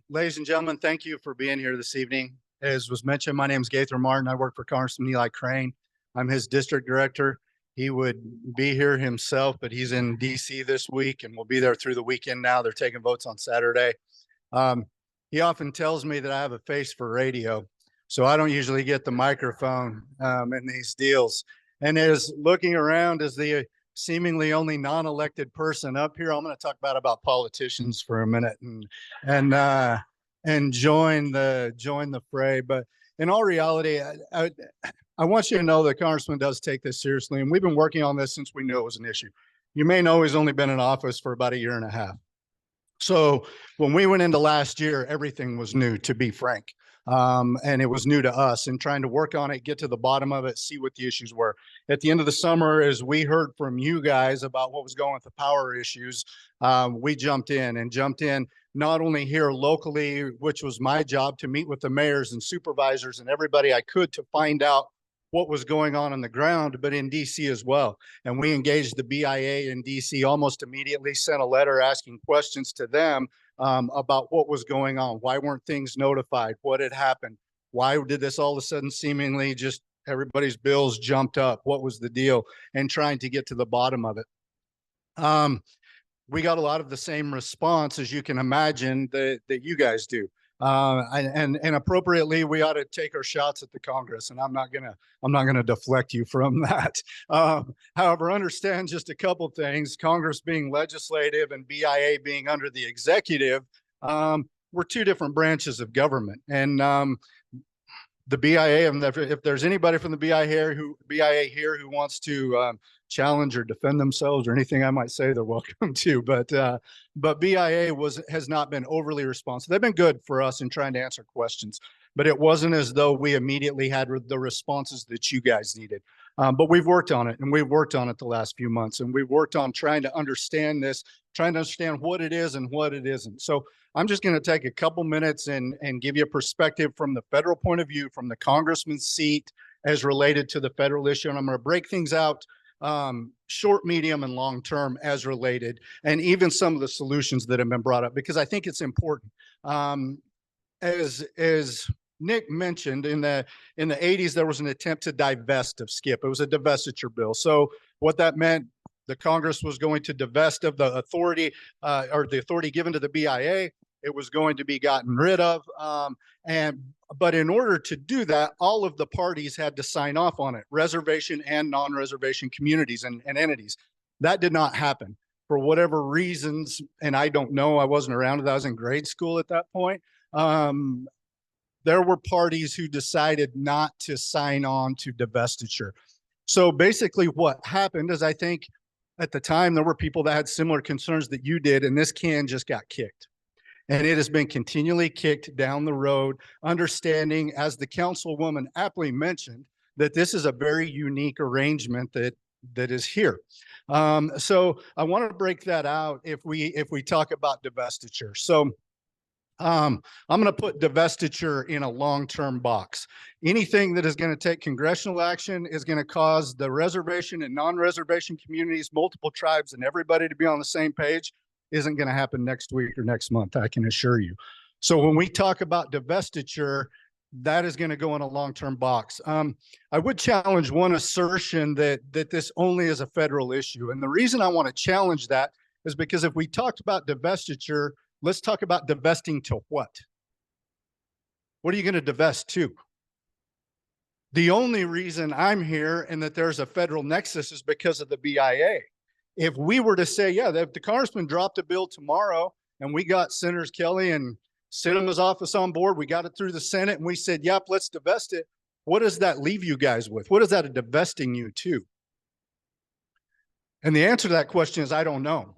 Ladies and gentlemen, thank you for being here this evening. As was mentioned, my name is Gaither Martin. I work for Congressman Eli Crane. I'm his district director. He would be here himself, but he's in DC this week and will be there through the weekend now. They're taking votes on Saturday. He often tells me that I have a face for radio, so I don't usually get the microphone in these deals. And as looking around as the seemingly only non-elected person up here, I'm going to talk about politicians for a minute and join the fray. But in all reality, I want you to know that Congressman does take this seriously, and we've been working on this since we knew it was an issue. You may know he's only been in office for about 1.5 years. So when we went into last year, everything was new, to be frank. And it was new to us, and trying to work on it, get to the bottom of it, see what the issues were. At the end of the summer, as we heard from you guys about what was going with the power issues, we jumped in not only here locally, which was my job to meet with the mayors and supervisors and everybody I could to find out what was going on the ground, but in DC as well. And we engaged the BIA in DC almost immediately, sent a letter asking questions to them about what was going on. Why weren't things notified? What had happened? Why did this all of a sudden seemingly just everybody's bills jumped up? What was the deal? And trying to get to the bottom of it. We got a lot of the same response as you can imagine that you guys do. And appropriately, we ought to take our shots at the Congress, and I'm not gonna deflect you from that. However, understand just a couple things. Congress being legislative and BIA being under the executive, we're two different branches of government, and the BIA, and if there's anybody from the BIA here who wants to challenge or defend themselves or anything I might say, they're welcome to. But BIA has not been overly responsive. They've been good for us in trying to answer questions, but it wasn't as though we immediately had the responses that you guys needed. But we've worked on it, and we've worked on it the last few months, and we've worked on trying to understand this, trying to understand what it is and what it isn't. So I'm just going to take a couple minutes and give you a perspective from the federal point of view, from the congressman's seat as related to the federal issue. And I'm going to break things out short, medium, and long term as related, and even some of the solutions that have been brought up, because I think it's important. As Nick mentioned, in the 80s, there was an attempt to divest of SCIP. It was a divestiture bill. So what that meant, the Congress was going to divest of the authority or the authority given to the BIA. It was going to be gotten rid of. But in order to do that, all of the parties had to sign off on it, reservation and non-reservation communities and entities. That did not happen for whatever reasons. And I don't know, I wasn't around. I was in grade school at that point. There were parties who decided not to sign on to divestiture. So basically what happened is, I think at the time there were people that had similar concerns that you did, and this can just got kicked. And it has been continually kicked down the road, understanding, as the councilwoman aptly mentioned, that this is a very unique arrangement that is here. So I want to break that out if we talk about divestiture. So I'm going to put divestiture in a long-term box. Anything that is going to take congressional action is going to cause the reservation and non-reservation communities, multiple tribes, and everybody to be on the same page. Isn't going to happen next week or next month, I can assure you. So when we talk about divestiture, that is going to go in a long-term box. I would challenge one assertion that this only is a federal issue. And the reason I want to challenge that is because if we talked about divestiture, let's talk about divesting to what? What are you going to divest to? The only reason I'm here and that there's a federal nexus is because of the BIA. If we were to say, yeah, if the congressman dropped a bill tomorrow and we got Senators Kelly and Sinema's office on board, we got it through the Senate and we said, yep, let's divest it. What does that leave you guys with? What is that divesting you to? And the answer to that question is, I don't know.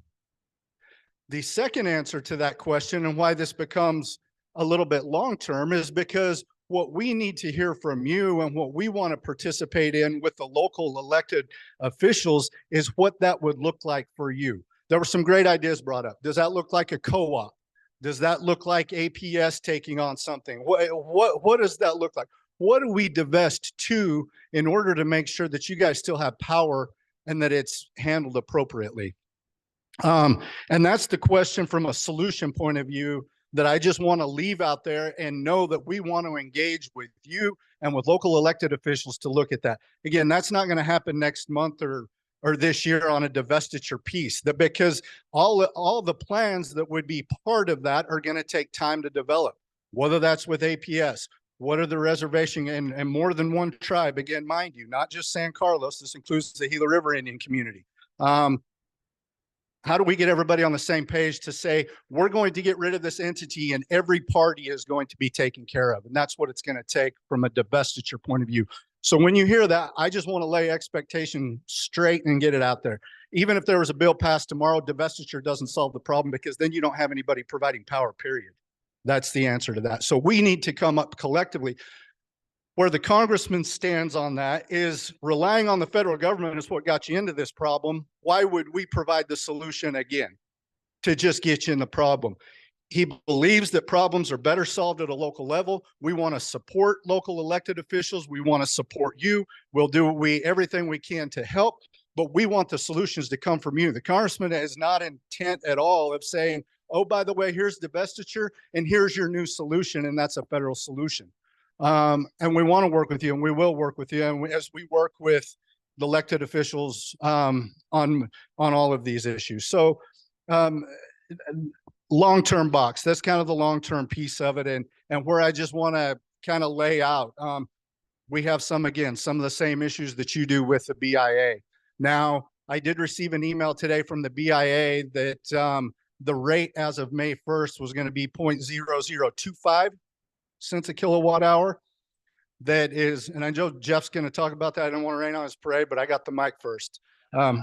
The second answer to that question, and why this becomes a little bit long-term, is because what we need to hear from you and what we want to participate in with the local elected officials is what that would look like for you. There were some great ideas brought up. Does that look like a co-op? Does that look like APS taking on something? What does that look like? What do we divest to in order to make sure that you guys still have power and that it's handled appropriately? And that's the question from a solution point of view that I just want to leave out there, and know that we want to engage with you and with local elected officials to look at that. Again, that's not going to happen next month or this year on a divestiture piece, because all the plans that would be part of that are going to take time to develop, whether that's with APS, what are the reservation and more than one tribe, again, mind you, not just San Carlos, this includes the Gila River Indian community. How do we get everybody on the same page to say, we're going to get rid of this entity and every party is going to be taken care of? And that's what it's going to take from a divestiture point of view. So when you hear that, I just want to lay expectation straight and get it out there. Even if there was a bill passed tomorrow, divestiture doesn't solve the problem, because then you don't have anybody providing power, period. That's the answer to that. So we need to come up collectively. Where the congressman stands on that is relying on the federal government is what got you into this problem. Why would we provide the solution again to just get you in the problem? He believes that problems are better solved at a local level. We want to support local elected officials. We want to support you. We'll do everything we can to help, but we want the solutions to come from you. The congressman is not intent at all of saying, oh, by the way, here's divestiture and here's your new solution, and that's a federal solution. And we want to work with you, and we will work with you. And as we work with the elected officials on all of these issues. So long-term box, that's kind of the long-term piece of it. And where I just want to kind of lay out, we have some of the same issues that you do with the BIA. Now, I did receive an email today from the BIA that the rate as of May 1st was going to be 0.0025 cents a kilowatt hour. that is, and I know Jeff's going to talk about that. I don't want to rain on his parade, but I got the mic first. From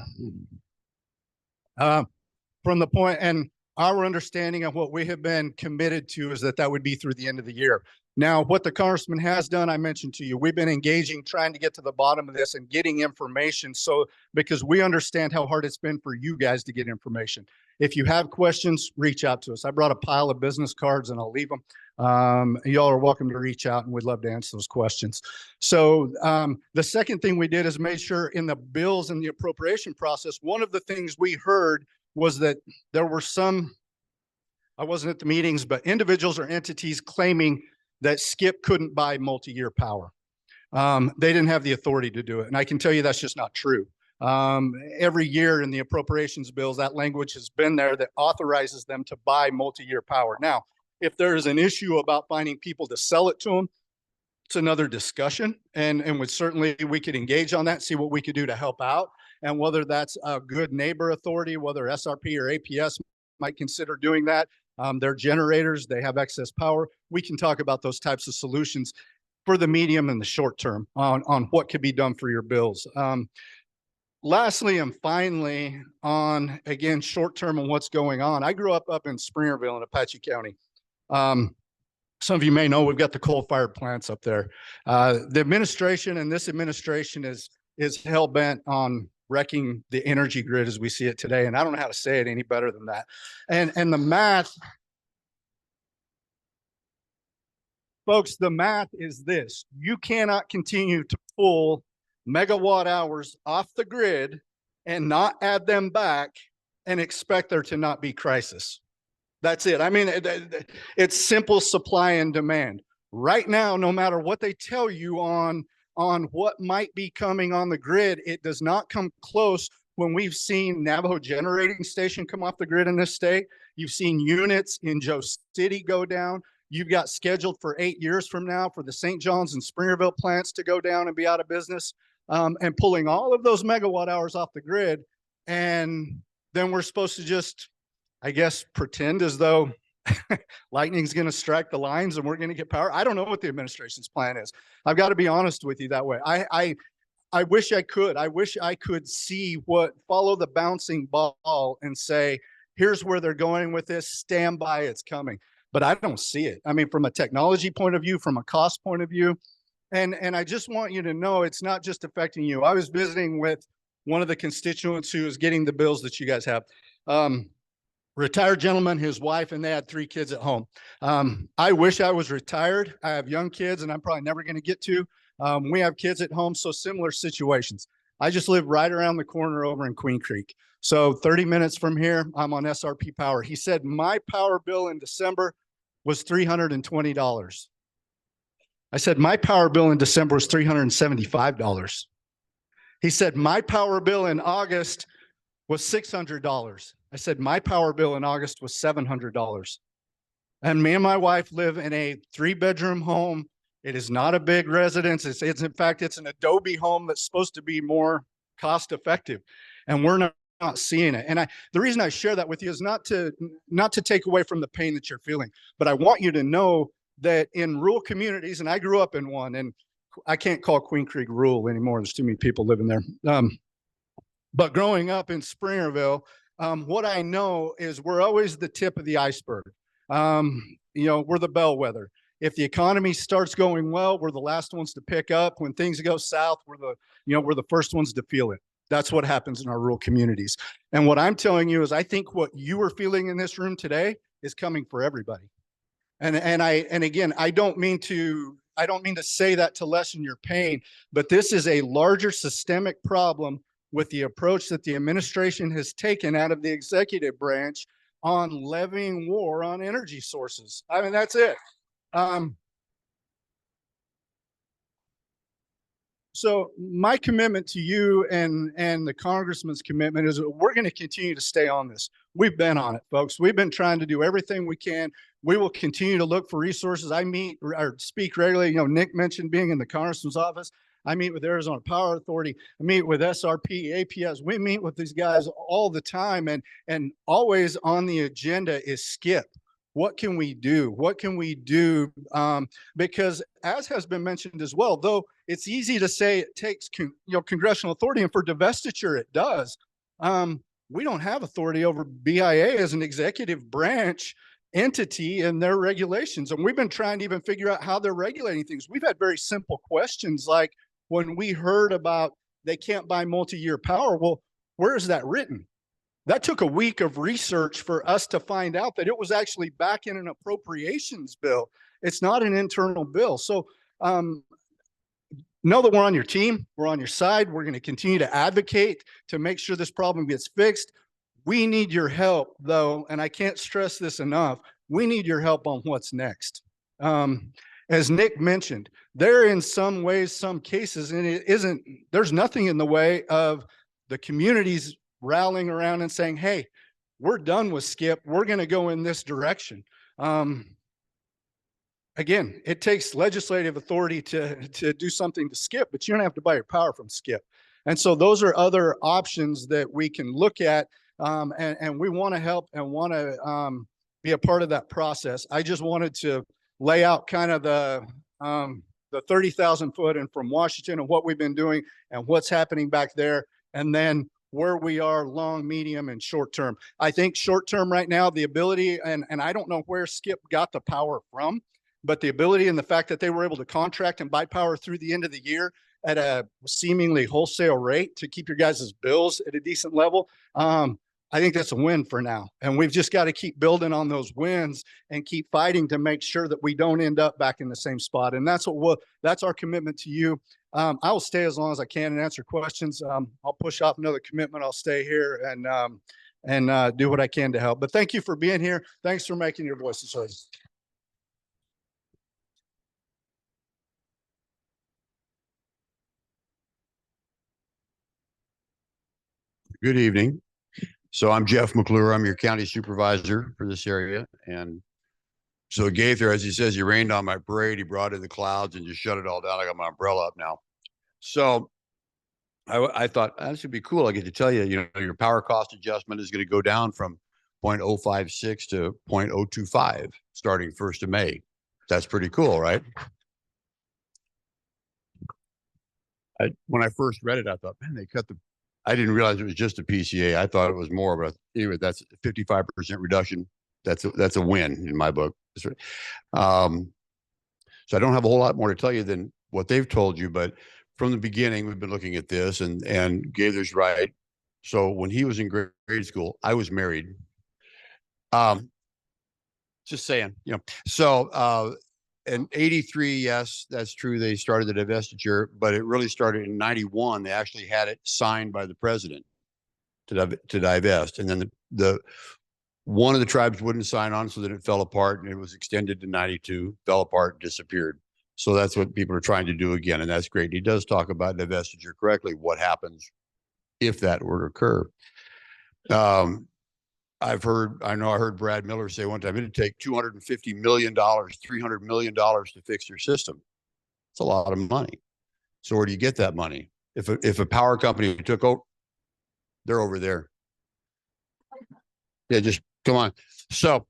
the point, and our understanding of what we have been committed to is that that would be through the end of the year. Now, what the Congressman has done, I mentioned to you, we've been engaging, trying to get to the bottom of this and getting information. So, because we understand how hard it's been for you guys to get information. If you have questions, reach out to us. I brought a pile of business cards and I'll leave them. Y'all are welcome to reach out and we'd love to answer those questions. So the second thing we did is made sure in the bills and the appropriation process, one of the things we heard was that there were some, I wasn't at the meetings, but individuals or entities claiming that SCIP couldn't buy multi-year power. They didn't have the authority to do it. And I can tell you that's just not true. Every year in the appropriations bills, that language has been there that authorizes them to buy multi-year power. Now, if there's an issue about finding people to sell it to them, it's another discussion. And certainly we could engage on that, see what we could do to help out. And whether that's a good neighbor authority, whether SRP or APS might consider doing that. They're generators, they have excess power. We can talk about those types of solutions for the medium and the short term on what could be done for your bills. Lastly and finally, on again, short term and what's going on. I grew up in Springerville in Apache County. Some of you may know we've got the coal-fired plants up there. The administration and this administration is hell-bent on wrecking the energy grid as we see it today. And I don't know how to say it any better than that. And the math, folks, the math is this. You cannot continue to pull megawatt hours off the grid and not add them back and expect there to not be crisis. That's it. I mean, it's simple supply and demand. Right now, no matter what they tell you on what might be coming on the grid, it does not come close. When we've seen Navajo generating station come off the grid in this state, you've seen units in Joe City go down. You've got scheduled for 8 years from now for the St. John's and Springerville plants to go down and be out of business, and pulling all of those megawatt hours off the grid. And then we're supposed to just, I guess, pretend as though lightning's going to strike the lines and we're going to get power. I don't know what the administration's plan is. I've got to be honest with you that way. I wish I could. I wish I could see follow the bouncing ball and say, here's where they're going with this. Stand by, it's coming. But I don't see it. I mean, from a technology point of view, from a cost point of view, and I just want you to know it's not just affecting you. I was visiting with one of the constituents who is getting the bills that you guys have. Retired gentleman, his wife, and they had 3 kids at home. I wish I was retired. I have young kids and I'm probably never going to get to. We have kids at home, so similar situations. I just live right around the corner over in Queen Creek. So 30 minutes from here, I'm on SRP Power. He said my power bill in December was $320. I said my power bill in December was $375. He said my power bill in August was $600. I said my power bill in August was $700. And me and my wife live in a 3-bedroom home. It is not a big residence. It's in fact, it's an Adobe home that's supposed to be more cost effective. And we're not seeing it. And the reason I share that with you is not to take away from the pain that you're feeling, but I want you to know that in rural communities, and I grew up in one, and I can't call Queen Creek rural anymore. There's too many people living there. But growing up in Springerville, what I know is we're always the tip of the iceberg. We're the bellwether. If the economy starts going well, we're the last ones to pick up. When things go south, we're the first ones to feel it. That's what happens in our rural communities. And what I'm telling you is I think what you are feeling in this room today is coming for everybody. And again, I don't mean to say that to lessen your pain, but this is a larger systemic problem with the approach that the administration has taken out of the executive branch on levying war on energy sources. I mean, that's it. So my commitment to you and the Congressman's commitment is that we're going to continue to stay on this. We've been on it, folks. We've been trying to do everything we can. We will continue to look for resources. I meet or speak regularly. Nick mentioned being in the Congressman's office. I meet with Arizona Power Authority. I meet with SRP, APS. We meet with these guys all the time, and always on the agenda is SCIP. What can we do? What can we do? Because as has been mentioned as well, though it's easy to say it takes congressional authority, and for divestiture it does. We don't have authority over BIA as an executive branch entity and their regulations. And we've been trying to even figure out how they're regulating things. We've had very simple questions like when we heard about they can't buy multi-year power. Well, where is that written? That took a week of research for us to find out that it was actually back in an appropriations bill. It's not an internal bill. So know that we're on your team. We're on your side. We're going to continue to advocate to make sure this problem gets fixed. We need your help, though, and I can't stress this enough. We need your help on what's next. As Nick mentioned, there in some ways, some cases, and there's nothing in the way of the communities rallying around and saying, hey, we're done with SCIP. We're going to go in this direction. Again, it takes legislative authority to do something to SCIP, but you don't have to buy your power from SCIP. And so those are other options that we can look at. And we want to help and want to be a part of that process. I just wanted to lay out kind of the 30,000 foot and from Washington and what we've been doing and what's happening back there. And then where we are long, medium, and short term. I think short term right now, the ability, and I don't know where SCIP got the power from, but the ability and the fact that they were able to contract and buy power through the end of the year at a seemingly wholesale rate to keep your guys' bills at a decent level. I think that's a win for now. And we've just got to keep building on those wins and keep fighting to make sure that we don't end up back in the same spot. And that's that's our commitment to you. I will stay as long as I can and answer questions. I'll push off another commitment. I'll stay here and do what I can to help. But thank you for being here. Thanks for making your voices heard. Good evening. So I'm Jeff McClure. I'm your county supervisor for this area. And so Gaither, as he says, he rained on my parade. He brought in the clouds and just shut it all down. I got my umbrella up now. So I thought this would be cool. I get to tell you, your power cost adjustment is going to go down from 0.056 to 0.025 starting 1st of May. That's pretty cool, right? When I first read it, I thought, man, they cut I didn't realize it was just a PCA. I thought it was more, but anyway, that's a 55% reduction. That's a win in my book. So I don't have a whole lot more to tell you than what they've told you, but from the beginning, we've been looking at this, and Gaither's right. So when he was in grade school, I was married. Just saying, so in 83, yes, that's true. They started the divestiture, but it really started in 91. They actually had it signed by the president to divest. And then the one of the tribes wouldn't sign on, so that it fell apart, and it was extended to 92, fell apart, disappeared. So that's what people are trying to do again. And that's great. And he does talk about divestiture correctly, what happens if that were to occur. I heard Brad Miller say one time, it'd take $250 million, $300 million to fix your system. It's a lot of money. So where do you get that money? If a power company took over, they're over there. Yeah, just come on. So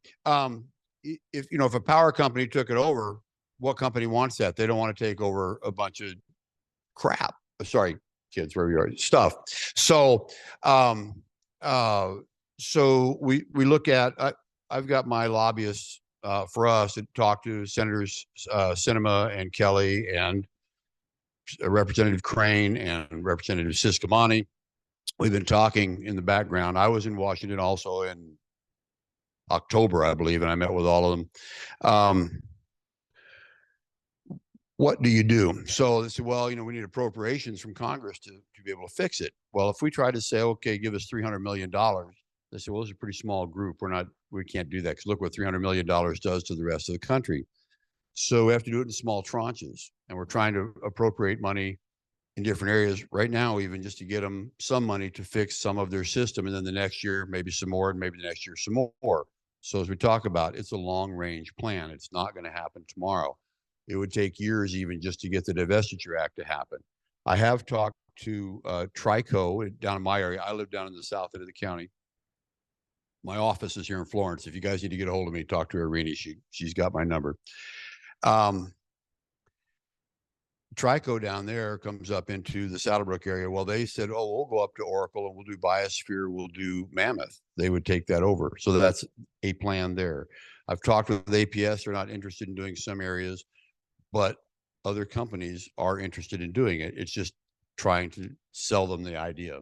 if a power company took it over, what company wants that? They don't want to take over a bunch of crap. Sorry, kids, wherever you are, stuff. So so we look at, I've got my lobbyists for us to talk to Senators Sinema and Kelly and Representative Crane and Representative Siscomani. We've been talking in the background. I was in Washington also in October, I believe, and I met with all of them. What do you do? So they said, well, we need appropriations from Congress to be able to fix it. Well, if we try to say, okay, give us $300 million, they say, well, it's a pretty small group. We can't do that because look what $300 million does to the rest of the country. So we have to do it in small tranches. And we're trying to appropriate money in different areas right now, even just to get them some money to fix some of their system. And then the next year, maybe some more, and maybe the next year, some more. So as we talk about, it's a long range plan. It's not going to happen tomorrow. It would take years even just to get the Divestiture Act to happen. I have talked to Trico down in my area. I live down in the south end of the county. My office is here in Florence. If you guys need to get a hold of me, talk to Irene. She's got my number. Trico down there comes up into the Saddlebrook area. Well, they said, oh, we'll go up to Oracle and we'll do Biosphere, we'll do Mammoth. They would take that over. So that's a plan there. I've talked with APS. They're not interested in doing some areas, but other companies are interested in doing it. It's just trying to sell them the idea.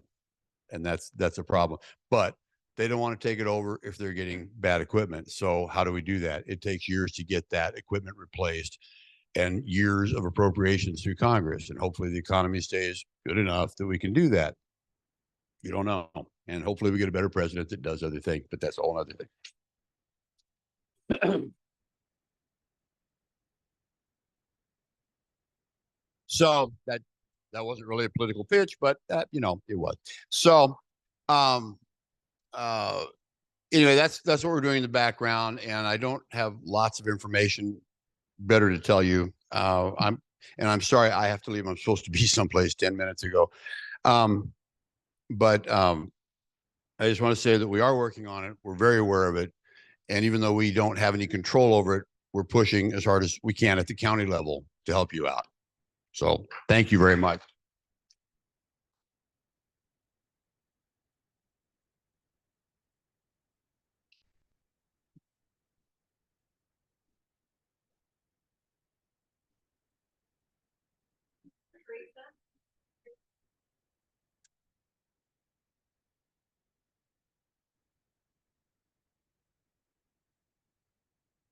And that's a problem. But they don't want to take it over if they're getting bad equipment. So how do we do that? It takes years to get that equipment replaced and years of appropriations through Congress. And hopefully the economy stays good enough that we can do that. You don't know. And hopefully we get a better president that does other things, but that's a whole other thing. So that wasn't really a political pitch, but you know, it was. So anyway, that's what we're doing in the background, and I don't have lots of information better to tell you. I'm sorry I have to leave. I'm supposed to be someplace 10 minutes ago. But I just want to say that we are working on it. We're very aware of it. And even though we don't have any control over it, we're pushing as hard as we can at the county level to help you out. So thank you very much.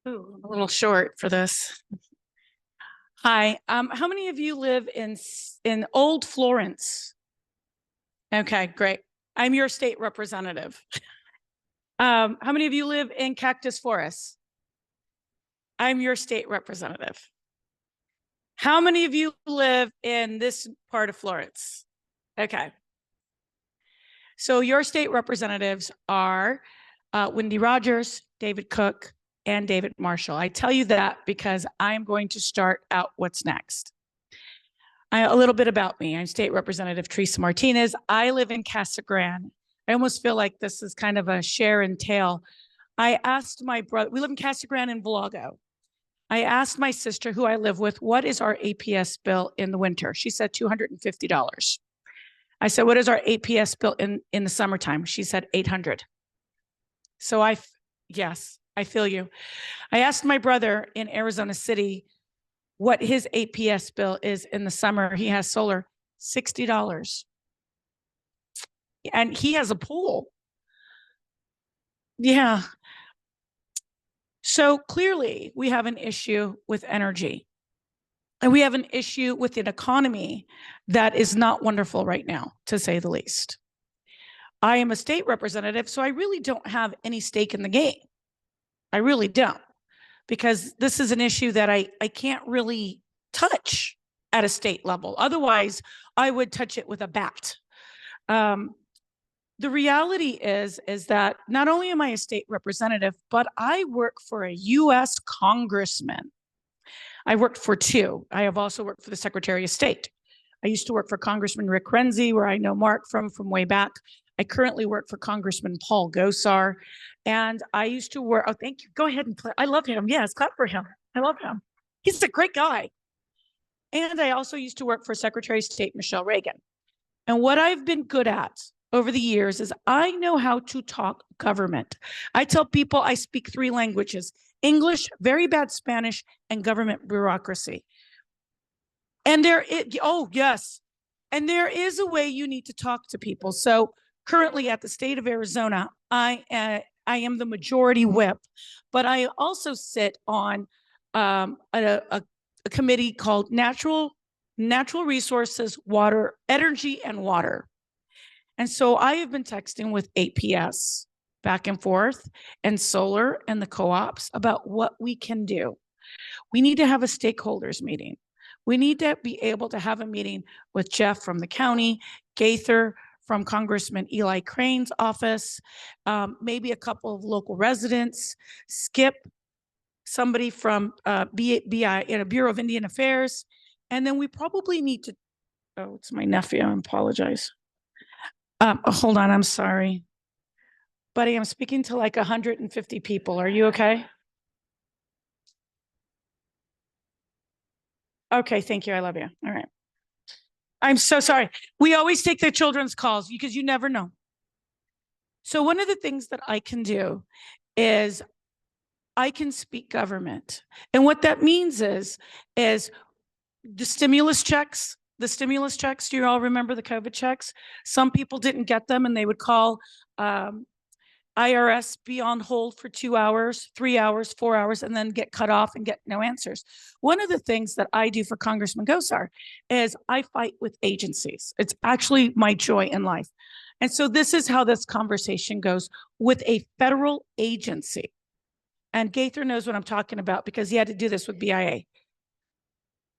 Ooh, I'm a little short for this. Hi, how many of you live in Old Florence? Okay, great. I'm your state representative. How many of you live in Cactus Forest? I'm your state representative. How many of you live in this part of Florence? Okay. So your state representatives are Wendy Rogers, David Cook, and David Marshall. I tell you that because I'm going to start out what's next. A little bit about me. I'm State Representative Teresa Martinez. I live in Casa Grande. I almost feel like this is kind of a share and tell. I asked my brother, we live in Casa Grande and Village. I asked my sister, who I live with, what is our APS bill in the winter? She said $250. I said, what is our APS bill in the summertime? She said $800. So yes, I feel you. I asked my brother in Arizona City what his APS bill is in the summer. He has solar, $60. And he has a pool. Yeah. So clearly we have an issue with energy. And we have an issue with an economy that is not wonderful right now, to say the least. I am a state representative, so I really don't have any stake in the game. I really don't, because this is an issue that I can't really touch at a state level. Otherwise, I would touch it with a bat. The reality is that not only am I a state representative, but I work for a U.S. congressman. I worked for two. I have also worked for the Secretary of State. I used to work for Congressman Rick Renzi, where I know Mark from way back. I currently work for Congressman Paul Gosar. And I used to work, oh, thank you. Go ahead and play. I love him. Yes, clap for him. I love him. He's a great guy. And I also used to work for Secretary of State Michelle Reagan. And what I've been good at over the years is I know how to talk government. I tell people I speak 3 languages: English, very bad Spanish, and government bureaucracy. And oh, yes. And there is a way you need to talk to people. So currently at the state of Arizona, I am the majority whip, but I also sit on a committee called Natural Resources, Water, Energy and Water. And so I have been texting with APS back and forth and solar and the co-ops about what we can do. We need to have a stakeholders meeting. We need to be able to have a meeting with Jeff from the county, Gaither from Congressman Eli Crane's office, maybe a couple of local residents, SCIP, somebody from BI, Bureau of Indian Affairs. And then we probably need to, oh, it's my nephew, I apologize. Hold on, I'm sorry. Buddy, I'm speaking to like 150 people. Are you okay? Okay, thank you. I love you. All right. I'm so sorry. We always take the children's calls because you never know. So one of the things that I can do is I can speak government. And what that means is the stimulus checks, do you all remember the COVID checks? Some people didn't get them and they would call IRS, be on hold for 2 hours, 3 hours, 4 hours, and then get cut off and get no answers. One of the things that I do for Congressman Gosar is I fight with agencies. It's actually my joy in life. And so this is how this conversation goes with a federal agency. And Gaither knows what I'm talking about because he had to do this with BIA.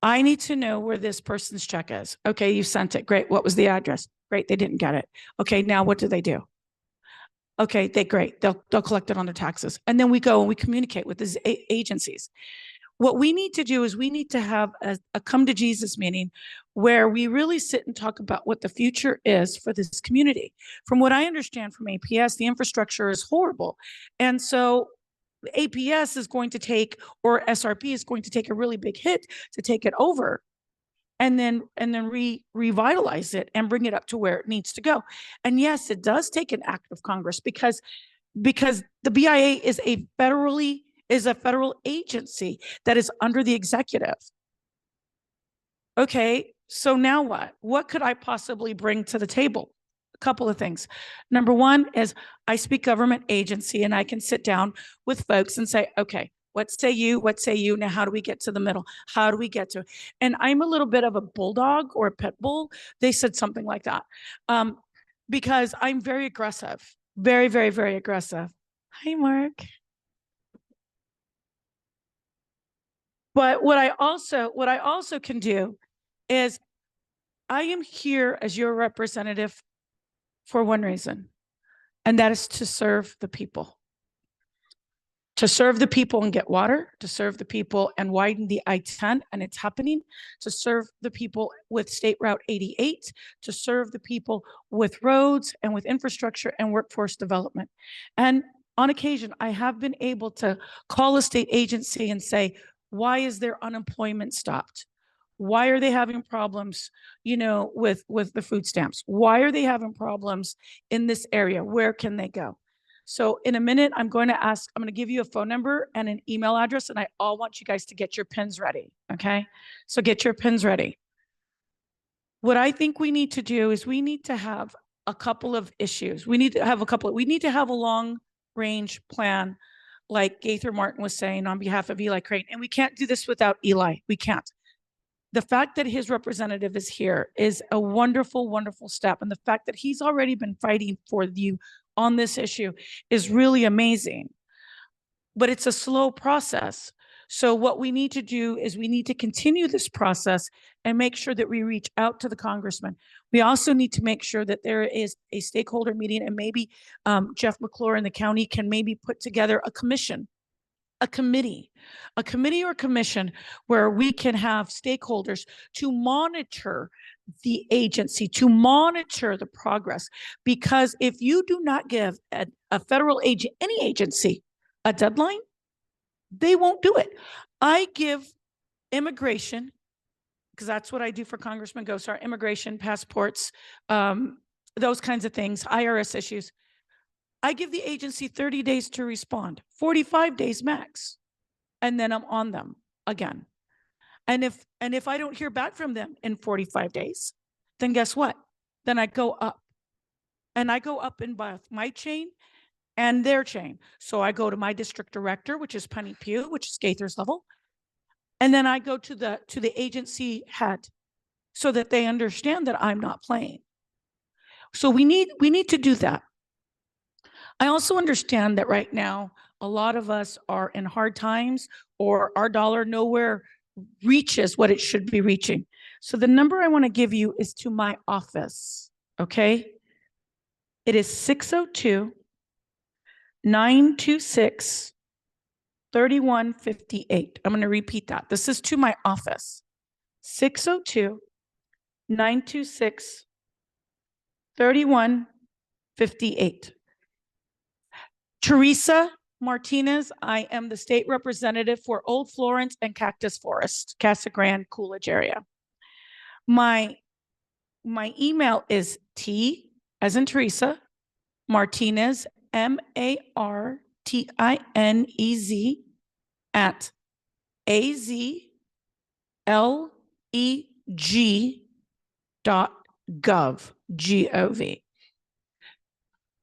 I need to know where this person's check is. Okay, you sent it. Great. What was the address? Great. They didn't get it. Okay, now what do they do? Okay, great. They'll collect it on their taxes. And then we go and we communicate with these agencies. What we need to do is we need to have a come to Jesus meeting where we really sit and talk about what the future is for this community. From what I understand from APS, the infrastructure is horrible. And so APS is going to take, or SRP is going to take a really big hit to take it over and then revitalize it and bring it up to where it needs to go. And yes, it does take an act of Congress because the BIA is a federal agency that is under the executive. Okay, so now what? What could I possibly bring to the table? A couple of things. Number one is I speak government agency and I can sit down with folks and say, okay, what say you? What say you? Now, how do we get to the middle? How do we get to? And I'm a little bit of a bulldog or a pit bull. They said something like that because I'm very aggressive, very, very, very aggressive. Hi, Mark. But what I also can do is I am here as your representative for one reason, and that is to serve the people. To serve the people and get water, to serve the people and widen the I-10, and it's happening, to serve the people with State Route 88, to serve the people with roads and with infrastructure and workforce development. And on occasion, I have been able to call a state agency and say, why is their unemployment stopped? Why are they having problems, with the food stamps? Why are they having problems in this area? Where can they go? So in a minute, I'm going to give you a phone number and an email address, and I all want you guys to get your pens ready, okay? So get your pens ready. What I think we need to do is we need to have a couple of issues. We need to have a long-range plan, like Gaither Martin was saying on behalf of Eli Crane, and we can't do this without Eli. We can't. The fact that his representative is here is a wonderful, wonderful step. And the fact that he's already been fighting for you on this issue is really amazing. But it's a slow process. So what we need to do is we need to continue this process and make sure that we reach out to the congressman. We also need to make sure that there is a stakeholder meeting, and maybe Jeff McClure in the county can maybe put together a commission, a committee or commission where we can have stakeholders to monitor the agency, to monitor the progress. Because if you do not give a federal agent, any agency, a deadline, they won't do it. I give immigration, because that's what I do for Congressman Gosar, immigration, passports, those kinds of things, IRS issues. I give the agency 30 days to respond, 45 days max, and then I'm on them again. And if I don't hear back from them in 45 days, then guess what? Then I go up. And I go up in both my chain and their chain. So I go to my district director, which is Penny Pugh, which is Gaither's level. And then I go to the agency head so that they understand that I'm not playing. So we need to do that. I also understand that right now, a lot of us are in hard times, or our dollar nowhere reaches what it should be reaching. So the number I want to give you is to my office, okay? It is 602-926-3158. I'm going to repeat that. This is to my office. 602-926-3158. Teresa Martinez, I am the state representative for Old Florence and Cactus Forest, Casa Grande, Coolidge area. My email is T as in Teresa, Martinez, MARTINEZ at azleg.gov, G-O-V.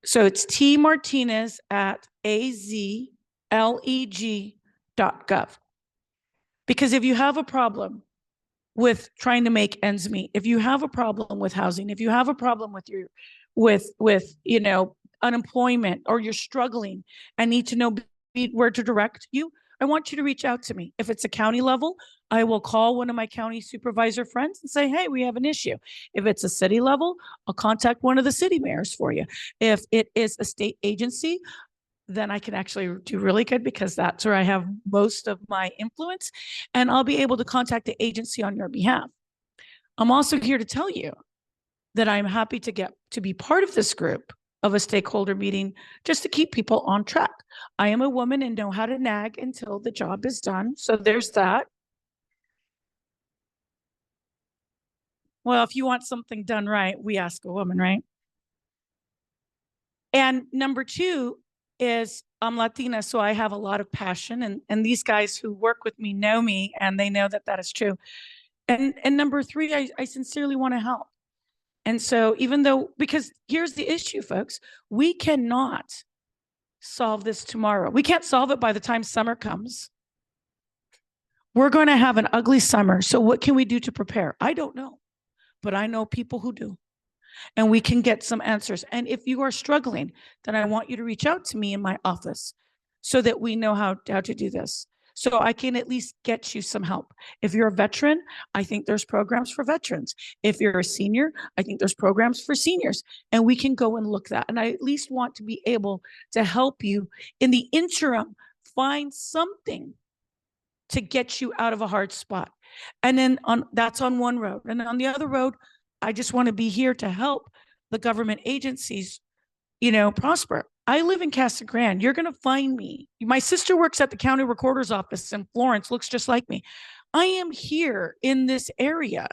So it's T Martinez at azleg.gov. Because if you have a problem with trying to make ends meet, if you have a problem with housing, if you have a problem with your, with you know, unemployment, or you're struggling and need to know where to direct you, I want you to reach out to me. If it's a county level, I will call one of my county supervisor friends and say, hey, we have an issue. If it's a city level, I'll contact one of the city mayors for you. If it is a state agency, then I can actually do really good, because that's where I have most of my influence, and I'll be able to contact the agency on your behalf. I'm also here to tell you that I'm happy to get to be part of this group of a stakeholder meeting, just to keep people on track. I am a woman and know how to nag until the job is done. So there's that. Well, if you want something done right, we ask a woman, right? And number two is I'm Latina, so I have a lot of passion, and these guys who work with me know me, and they know that that is true. And number three, I sincerely want to help. And so even though, because here's the issue, folks, we cannot solve this tomorrow. We can't solve it by the time summer comes. We're going to have an ugly summer. So what can we do to prepare? I don't know, but I know people who do. And we can get some answers. And if you are struggling, then I want you to reach out to me in my office so that we know how to do this. So I can at least get you some help. If you're a veteran, I think there's programs for veterans. If you're a senior, I think there's programs for seniors. And we can go and look that. And I at least want to be able to help you in the interim, find something to get you out of a hard spot. And then that's on one road. And on the other road, I just want to be here to help the government agencies, you know, prosper. I live in Casa Grande. You're going to find me. My sister works at the county recorder's office in Florence, looks just like me. I am here in this area,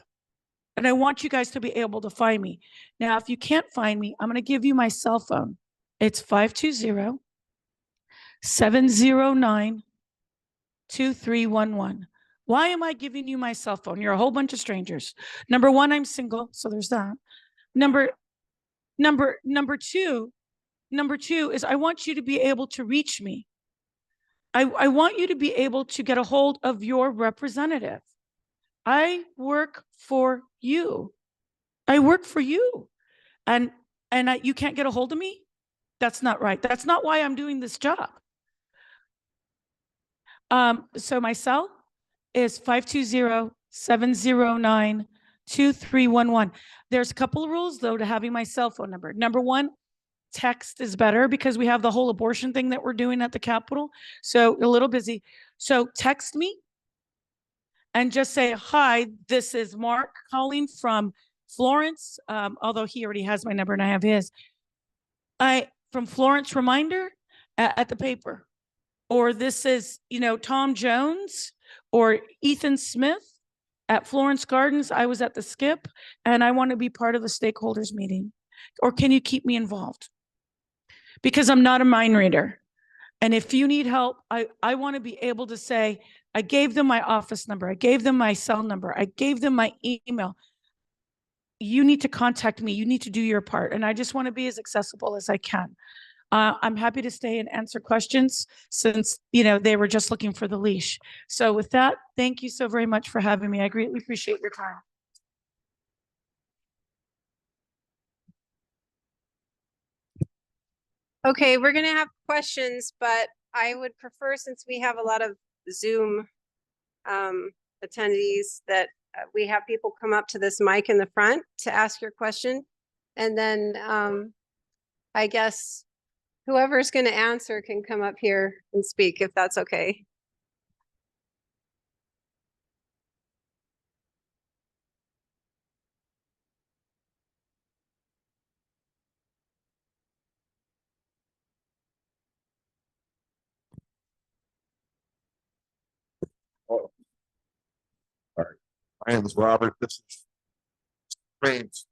and I want you guys to be able to find me. Now, if you can't find me, I'm going to give you my cell phone. It's 520-709-2311. Why am I giving you my cell phone? You're a whole bunch of strangers. Number one, I'm single, so there's that. Number two is I want you to be able to reach me. I want you to be able to get a hold of your representative. I work for you. I work for you. And you can't get a hold of me? That's not right. That's not why I'm doing this job. So my cell is 520-709-2311. There's a couple of rules, though, to having my cell phone number. Number one, text is better, because we have the whole abortion thing that we're doing at the Capitol. So a little busy. So text me and just say, hi, this is Mark calling from Florence, although he already has my number and I have his. From Florence Reminder at the paper. Or this is, you know, Tom Jones or Ethan Smith at Florence Gardens. I was at the SCIP and I want to be part of the stakeholders meeting. Or can you keep me involved? Because I'm not a mind reader. And if you need help, I want to be able to say, I gave them my office number. I gave them my cell number. I gave them my email. You need to contact me. You need to do your part. And I just want to be as accessible as I can. I'm happy to stay and answer questions, since, you know, they were just looking for the leash. So with that, thank you so very much for having me. I greatly appreciate your time. Okay, we're gonna have questions, but I would prefer, since we have a lot of Zoom attendees, that we have people come up to this mic in the front to ask your question. And then I guess whoever's gonna answer can come up here and speak, if that's okay. My name is Robert. This is James.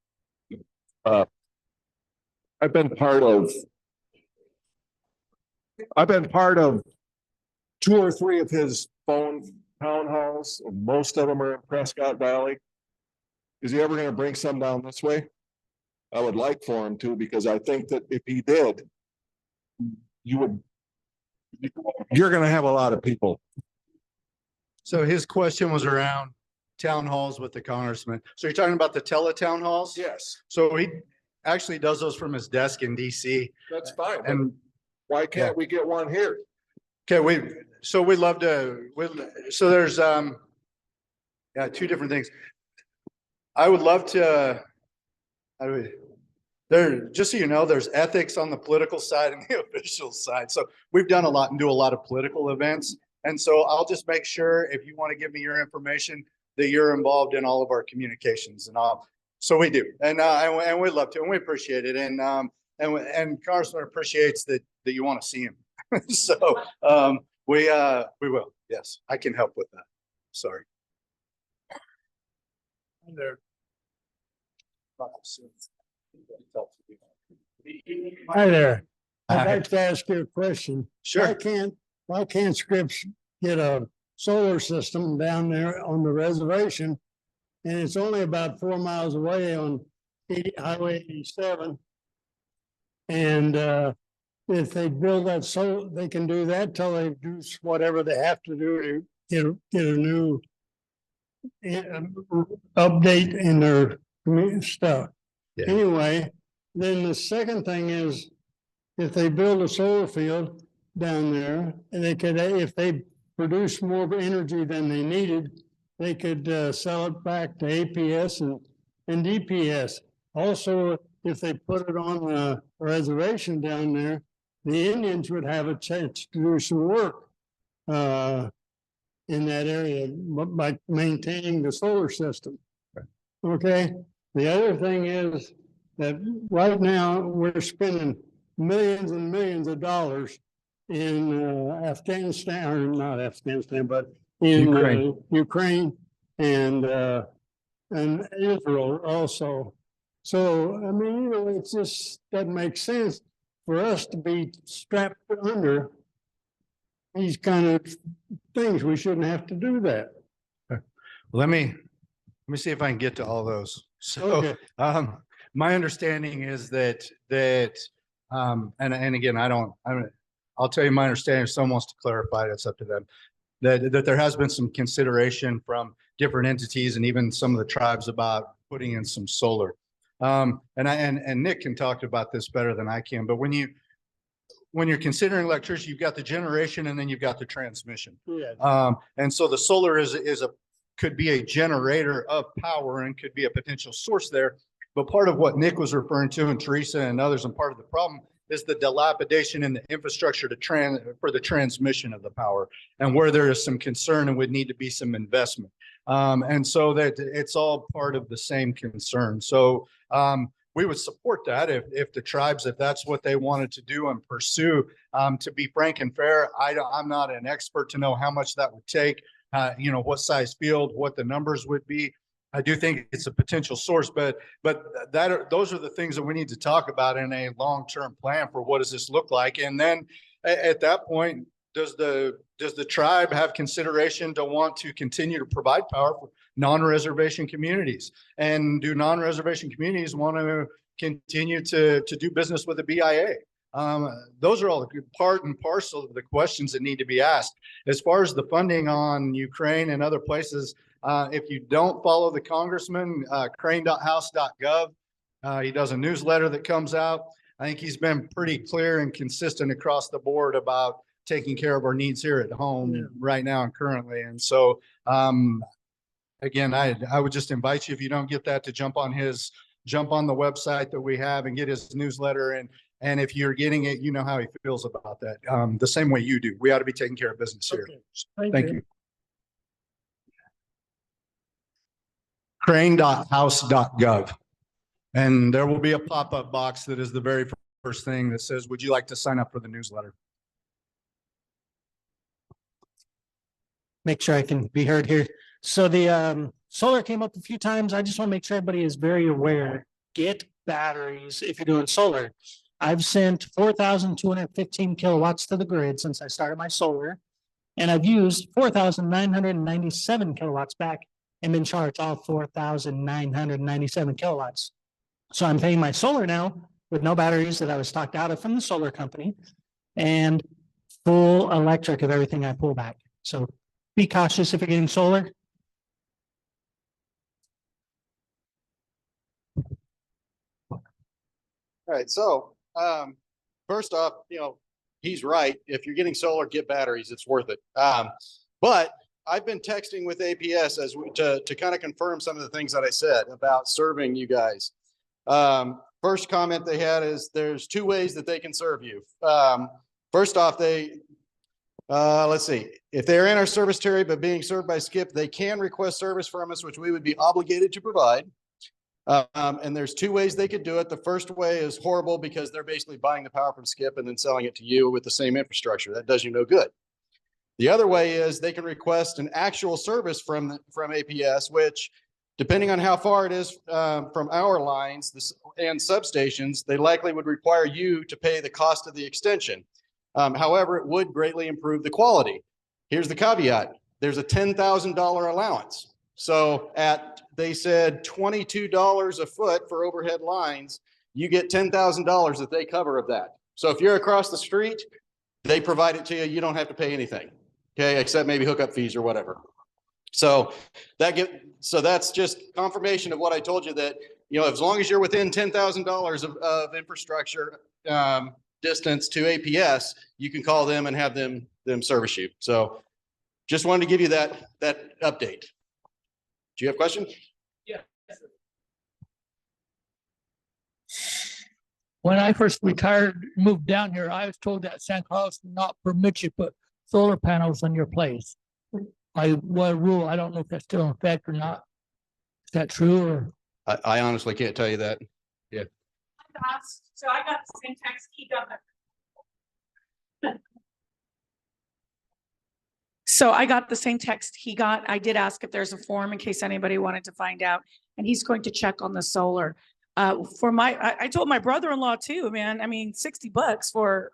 I've been part of 2 or 3 of his phone town halls. Most of them are in Prescott Valley. Is he ever going to bring some down this way? I would like for him to, because I think that if he did, you're going to have a lot of people. So his question was around town halls with the congressman. So you're talking about the teletown halls? Yes, So he actually does those from his desk in DC. that's fine. But And why can't we get one here? okay, we'd love to, so there's, yeah, 2 different things. I would love to, just so you know, there's ethics on the political side and the official side. So we've done a lot and do a lot of political events. And so I'll just make sure if you want to give me your information that you're involved in all of our communications and all. So we do. And we'd love to, and we appreciate it. And Congressman appreciates that you want to see him. So we will. Yes, I can help with that. Sorry. There. Hi there. Hi. I'd like to ask you a question. Sure. Why can't Scripps get a solar system down there on the reservation? And it's only about 4 miles away on Highway 87. And if they build that solar, they can do that till they do whatever they have to do to get a new update in their stuff. Yeah. Anyway, then the second thing is, if they build a solar field down there, and they could, if they produce more energy than they needed, they could sell it back to APS and DPS. Also, if they put it on the reservation down there, the Indians would have a chance to do some work in that area by maintaining the solar system. Okay. The other thing is that right now we're spending millions and millions of dollars in Afghanistan, or not Afghanistan, but in Ukraine and Israel also. So, I mean, you know, it just doesn't make sense for us to be strapped under these kind of things. We shouldn't have to do that. Let me see if I can get to all those. So, Okay. my understanding is that, and again, I'll tell you my understanding. If someone wants to clarify it, it's up to them. That there has been some consideration from different entities and even some of the tribes about putting in some solar. And Nick can talk about this better than I can, but when you're considering electricity, you've got the generation and then you've got the transmission. Yeah. And so the solar could be a generator of power and could be a potential source there. But part of what Nick was referring to, and Teresa and others, and part of the problem is the dilapidation in the infrastructure for the transmission of the power, and where there is some concern and would need to be some investment. And so that it's all part of the same concern. So we would support that if the tribes, if that's what they wanted to do and pursue. To be frank and fair, I'm not an expert to know how much that would take, what size field, what the numbers would be. I do think it's a potential source, but those are the things that we need to talk about in a long-term plan for what does this look like. And then at that point, does the tribe have consideration to want to continue to provide power for non-reservation communities? And do non-reservation communities want to continue to do business with the BIA? Those are all part and parcel of the questions that need to be asked. As far as the funding on Ukraine and other places, if you don't follow the congressman, crane.house.gov, he does a newsletter that comes out. I think he's been pretty clear and consistent across the board about taking care of our needs here at home right now and currently. And so, again, I would just invite you, if you don't get that, to jump on the website that we have and get his newsletter. And if you're getting it, you know how he feels about that. The same way you do. We ought to be taking care of business here. Okay. Thank you. Crane.house.gov. And there will be a pop-up box that is the very first thing that says, would you like to sign up for the newsletter? Make sure I can be heard here. So the solar came up a few times. I just want to make sure everybody is very aware. Get batteries if you're doing solar. I've sent 4,215 kilowatts to the grid since I started my solar. And I've used 4,997 kilowatts back and been charged all 4,997 kilowatts. So I'm paying my solar now with no batteries that I was stocked out of from the solar company and full electric of everything I pull back. So be cautious if you're getting solar. All right, so first off, he's right. If you're getting solar, get batteries. It's worth it. But I've been texting with APS to kind of confirm some of the things that I said about serving you guys. First comment they had is there's two ways that they can serve you. First off, let's see, if they're in our service territory but being served by SCIP, they can request service from us, which we would be obligated to provide. And there's two ways they could do it. The first way is horrible because they're basically buying the power from SCIP and then selling it to you with the same infrastructure. That does you no good. The other way is they can request an actual service from APS, which depending on how far it is from our lines and substations, they likely would require you to pay the cost of the extension. However, it would greatly improve the quality. Here's the caveat. There's a $10,000 allowance. So they said $22 a foot for overhead lines, you get $10,000 that they cover of that. So if you're across the street, they provide it to you. You don't have to pay anything, okay, except maybe hookup fees or whatever. So that's just confirmation of what I told you, that as long as you're within $10,000 of infrastructure distance to APS, you can call them and have them service you. So just wanted to give you that update. Do you have a question? Yeah. When I first retired, moved down here, I was told that San Carlos did not permit you to put solar panels on your place. What rule? I don't know if that's still in effect or not. Is that true? Or I honestly can't tell you that. Yeah. So I got the same text he got. So I got the same text he got. I did ask if there's a form in case anybody wanted to find out, and he's going to check on the solar. I told my brother-in-law too, man. I mean, $60 for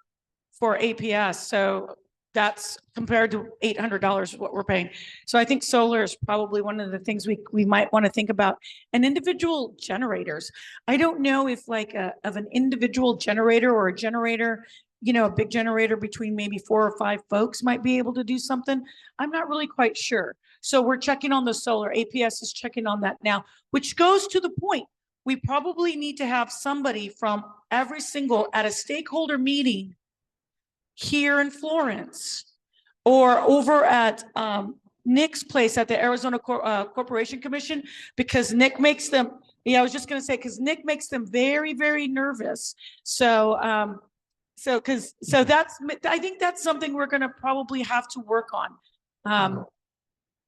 APS. So that's compared to $800 what we're paying. So I think solar is probably one of the things we might want to think about. And individual generators. I don't know if of an individual generator or a generator, a big generator between maybe 4 or 5 folks might be able to do something. I'm not really quite sure. So we're checking on the solar. APS is checking on that now, which goes to the point. We probably need to have somebody from every single at a stakeholder meeting here in Florence or over at Nick's place at the Arizona Corporation Commission, because Nick makes them, I was just going to say, because Nick makes them very, very nervous. So that's, I think that's something we're going to probably have to work on.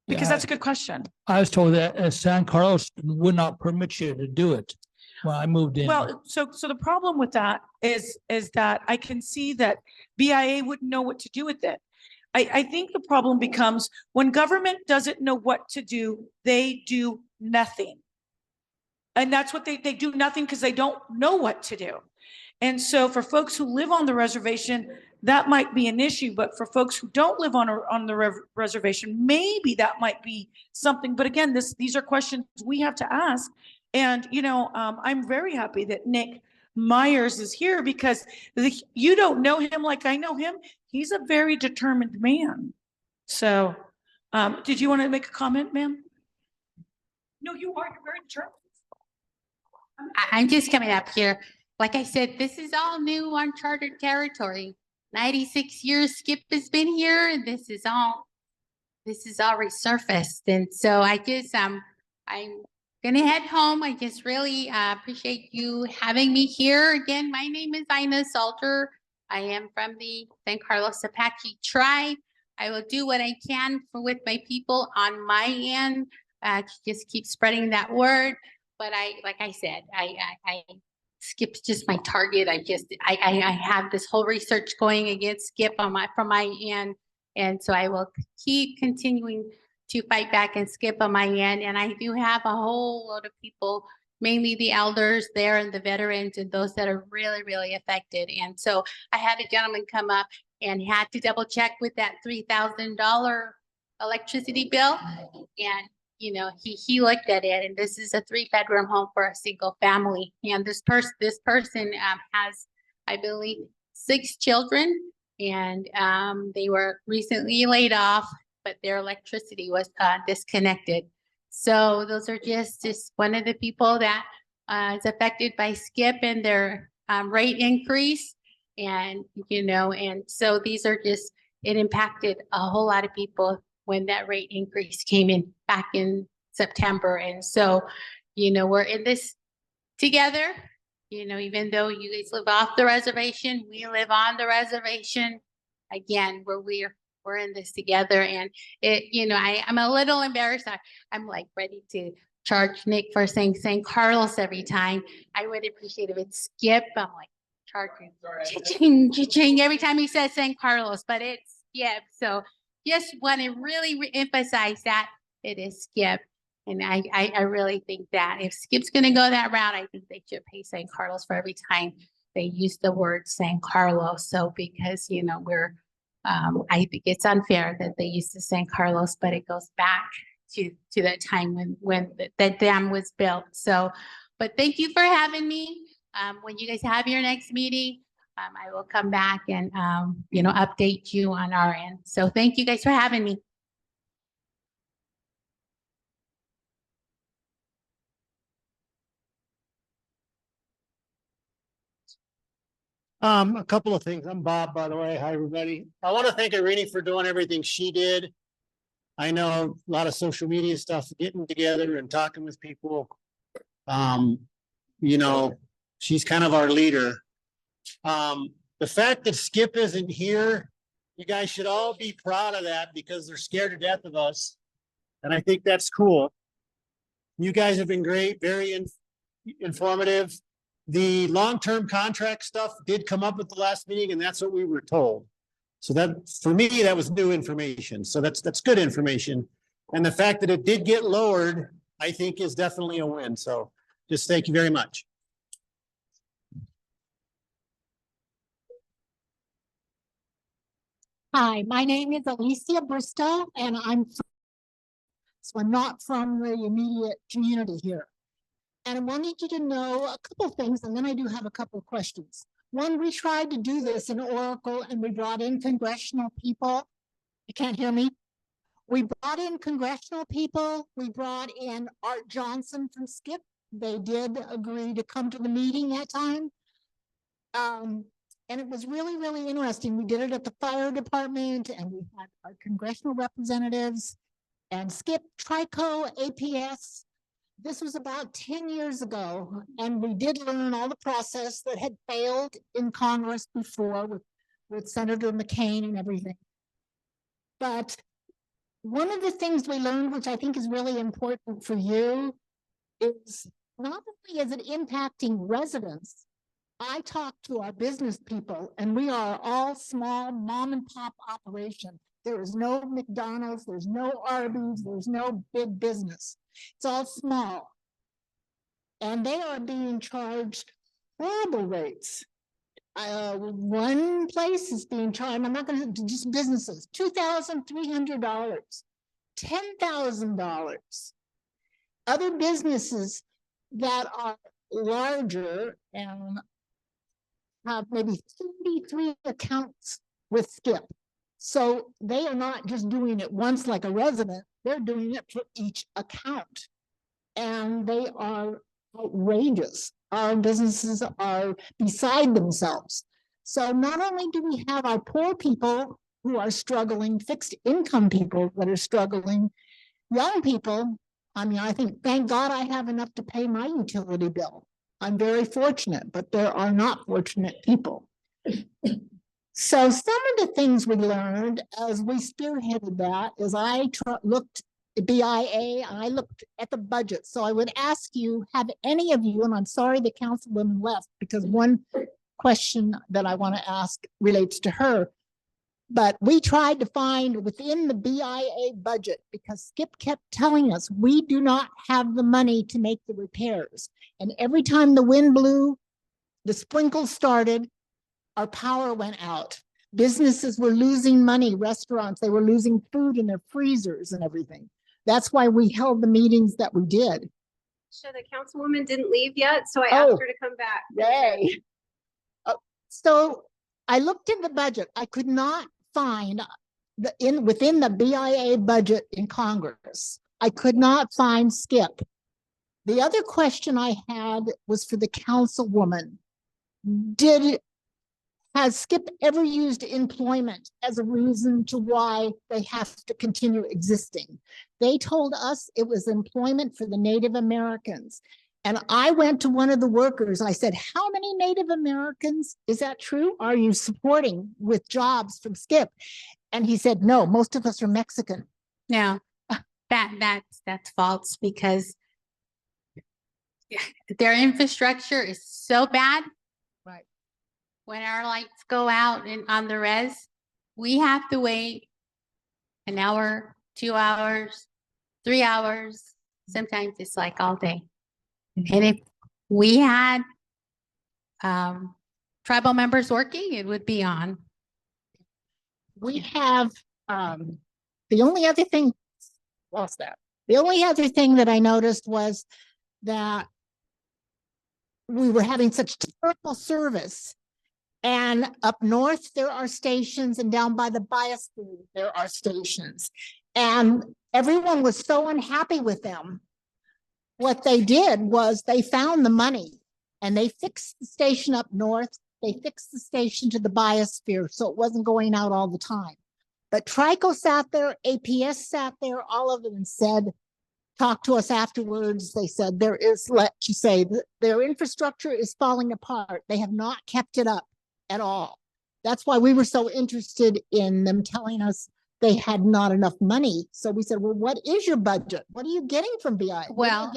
Because that's a good question. I was told that San Carlos would not permit you to do it when I moved in. Well, so the problem with that is that I can see that BIA wouldn't know what to do with it. I think the problem becomes when government doesn't know what to do, they do nothing. And that's what they do nothing because they don't know what to do. And so for folks who live on the reservation, that might be an issue, but for folks who don't live on the reservation, maybe that might be something. But again, these are questions we have to ask. And, I'm very happy that Nick Myers is here because you don't know him like I know him. He's a very determined man. So did you want to make a comment, ma'am? No, you are. You're very determined. I'm just coming up here. Like I said, this is all new uncharted territory. 96 years SCIP has been here, and this is all resurfaced. And so I'm gonna head home. I just really appreciate you having me here. Again, my name is Ina Salter. I am from the San Carlos Apache tribe. I will do what I can with my people on my end to just keep spreading that word. But like I said, SCIP's just my target. I have this whole research going against SCIP from my end. And so I will keep continuing to fight back and skip on my end. And I do have a whole load of people, mainly the elders there and the veterans and those that are really, really affected. And so I had a gentleman come up and had to double check with that $3,000 electricity bill. And, you know, he looked at it, and this is a 3-bedroom home for a single family. And this person has, I believe, 6 children, and they were recently laid off, but their electricity was disconnected. So those are just one of the people that is affected by SCIP and their rate increase. And, you know, and so these are just, it impacted a whole lot of people when that rate increase came in back in September. And so, you know, we're in this together, you know, even though you guys live off the reservation, we live on the reservation. Again, we're in this together. And it, you know, I'm a little embarrassed. I'm like ready to charge Nick for saying San Carlos every time. I would appreciate if it's SCIP. I'm like charging cha-ching, cha-ching every time he says San Carlos, but it's SCIP. So just want to really emphasize that it is SCIP. And I really think that if SCIP's going to go that route, I think they should pay San Carlos for every time they use the word San Carlos. So because, you know, I think it's unfair that they use the San Carlos, but it goes back to that time when that dam was built. So, but thank you for having me. When you guys have your next meeting, I will come back and, you know, update you on our end. So thank you guys for having me. A couple of things. I'm Bob, by the way. Hi, everybody. I want to thank Irene for doing everything she did. I know a lot of social media stuff, getting together and talking with people. You know, she's kind of our leader. The fact that SCIP isn't here, you guys should all be proud of that because they're scared to death of us. And I think that's cool. You guys have been great, very informative. The long-term contract stuff did come up at the last meeting, and that's what we were told. So that, for me, that was new information. So that's good information. And the fact that it did get lowered, I think is definitely a win. So just thank you very much. Hi, my name is Alicia Bristow, and so I'm not from the immediate community here. And I wanted you to know a couple of things, and then I do have a couple of questions. One, we tried to do this in Oracle, and we brought in congressional people. You can't hear me? We brought in congressional people. We brought in Art Johnson from SCIP. They did agree to come to the meeting that time. And it was really, really interesting. We did it at the fire department, and we had our congressional representatives and SCIP, TRICO, APS. This was about 10 years ago, and we did learn all the process that had failed in Congress before with Senator McCain and everything. But one of the things we learned, which I think is really important for you, is not only is it impacting residents. I talked to our business people, and we are all small mom and pop operation. There is no McDonald's, there's no Arby's, there's no big business. It's all small. And they are being charged horrible rates. One place is being charged, I'm not going to just businesses, $2,300, $10,000. Other businesses that are larger and have maybe 33 accounts with SCIP. So they are not just doing it once like a resident, they're doing it for each account. And they are outrageous. Our businesses are beside themselves. So not only do we have our poor people who are struggling, fixed income people that are struggling, young people, I mean, I think, thank God I have enough to pay my utility bill. I'm very fortunate, but there are not fortunate people. So some of the things we learned as we spearheaded that is I looked at BIA, and I looked at the budget. So I would ask you, have any of you, and I'm sorry the councilwoman left because one question that I want to ask relates to her. But we tried to find within the BIA budget because SCIP kept telling us we do not have the money to make the repairs. And every time the wind blew, the sprinkles started, our power went out. Businesses were losing money, restaurants, they were losing food in their freezers and everything. That's why we held the meetings that we did. So the councilwoman didn't leave yet, so I asked her to come back. Yay. So I looked in the budget. I could not find within the BIA budget in Congress. I could not find SCIP. The other question I had was for the councilwoman. Has SCIP ever used employment as a reason to why they have to continue existing? They told us it was employment for the Native Americans. And I went to one of the workers. I said, how many Native Americans, is that true? Are you supporting with jobs from SCIP? And he said, no, most of us are Mexican. No, that's false because their infrastructure is so bad. Right. When our lights go out and on the res, we have to wait an hour, 2 hours, 3 hours. Sometimes it's like all day. And if we had tribal members working, it would be on. We have the only other thing, lost that. The only other thing that I noticed was that we were having such terrible service. And up north, there are stations, and down by the biosphere, there are stations. And everyone was so unhappy with them. What they did was they found the money and they fixed the station up north. They fixed the station to the biosphere, so it wasn't going out all the time. But Trico sat there, APS sat there, all of them said, talked to us afterwards. They said, there is, let you say, their infrastructure is falling apart. They have not kept it up at all. That's why we were so interested in them telling us they had not enough money. So we said, well, what is your budget? What are you getting from BI? Well,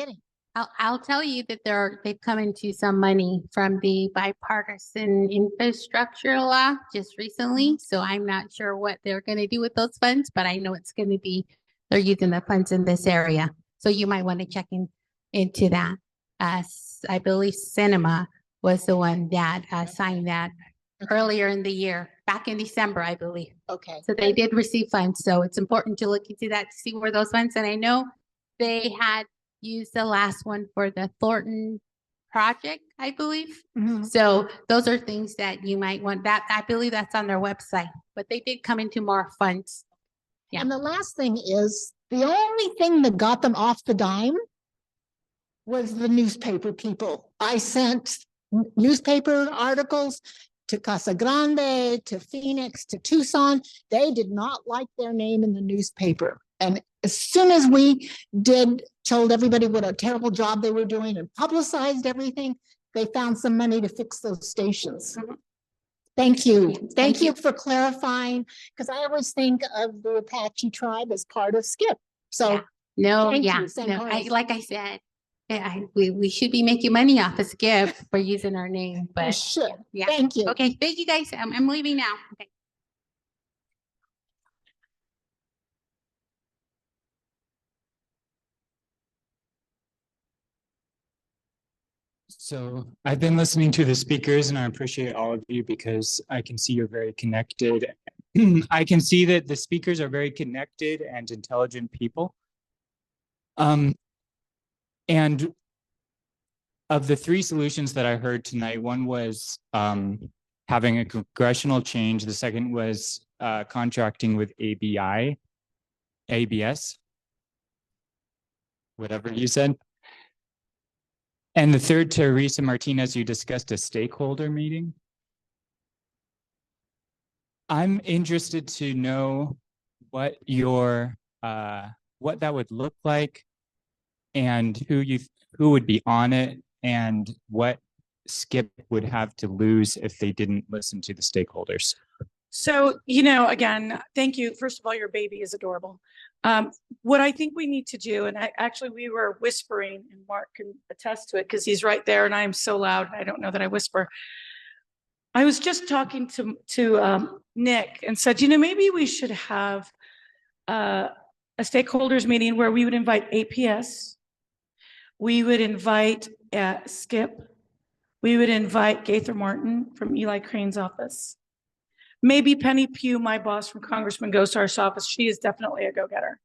I'll tell you that they've come into some money from the bipartisan infrastructure law just recently. So I'm not sure what they're going to do with those funds, but I know it's going to be, they're using the funds in this area. So you might want to check into that. I believe Cinema was the one that signed that earlier in the year, back in December, I believe. Okay. So they did receive funds. So it's important to look into that to see where those funds, and I know they had used the last one for the Thornton project, I believe. Mm-hmm. So those are things that you might want. That I believe that's on their website, but they did come into more funds. Yeah. And the last thing is, the only thing that got them off the dime was the newspaper people. I sent newspaper articles to Casa Grande, to Phoenix, to Tucson. They did not like their name in the newspaper. And as soon as we told everybody what a terrible job they were doing and publicized everything, they found some money to fix those stations. Thank you. Thank you for clarifying, because I always think of the Apache tribe as part of SCIP. So like I said, we should be making money off of SCIP for using our name, but yeah. Thank you. Okay, thank you guys. I'm leaving now. Okay. So I've been listening to the speakers and I appreciate all of you because I can see you're very connected. I can see that the speakers are very connected and intelligent people. And of the three solutions that I heard tonight, one was having a congressional change. The second was contracting with ABS, whatever you said. And the third, Teresa Martinez, you discussed a stakeholder meeting. I'm interested to know what what that would look like, and who would be on it, and what SCIP would have to lose if they didn't listen to the stakeholders. So, again, thank you. First of all, your baby is adorable. What I think we need to do, and we were whispering, and Mark can attest to it because he's right there and I'm so loud. I don't know that I whisper. I was just talking to Nick and said, you know, maybe we should have a stakeholders meeting where we would invite APS, we would invite SCIP, we would invite Gaither Martin from Eli Crane's office. Maybe Penny Pugh, my boss from Congressman Gosar's office. She is definitely a go-getter.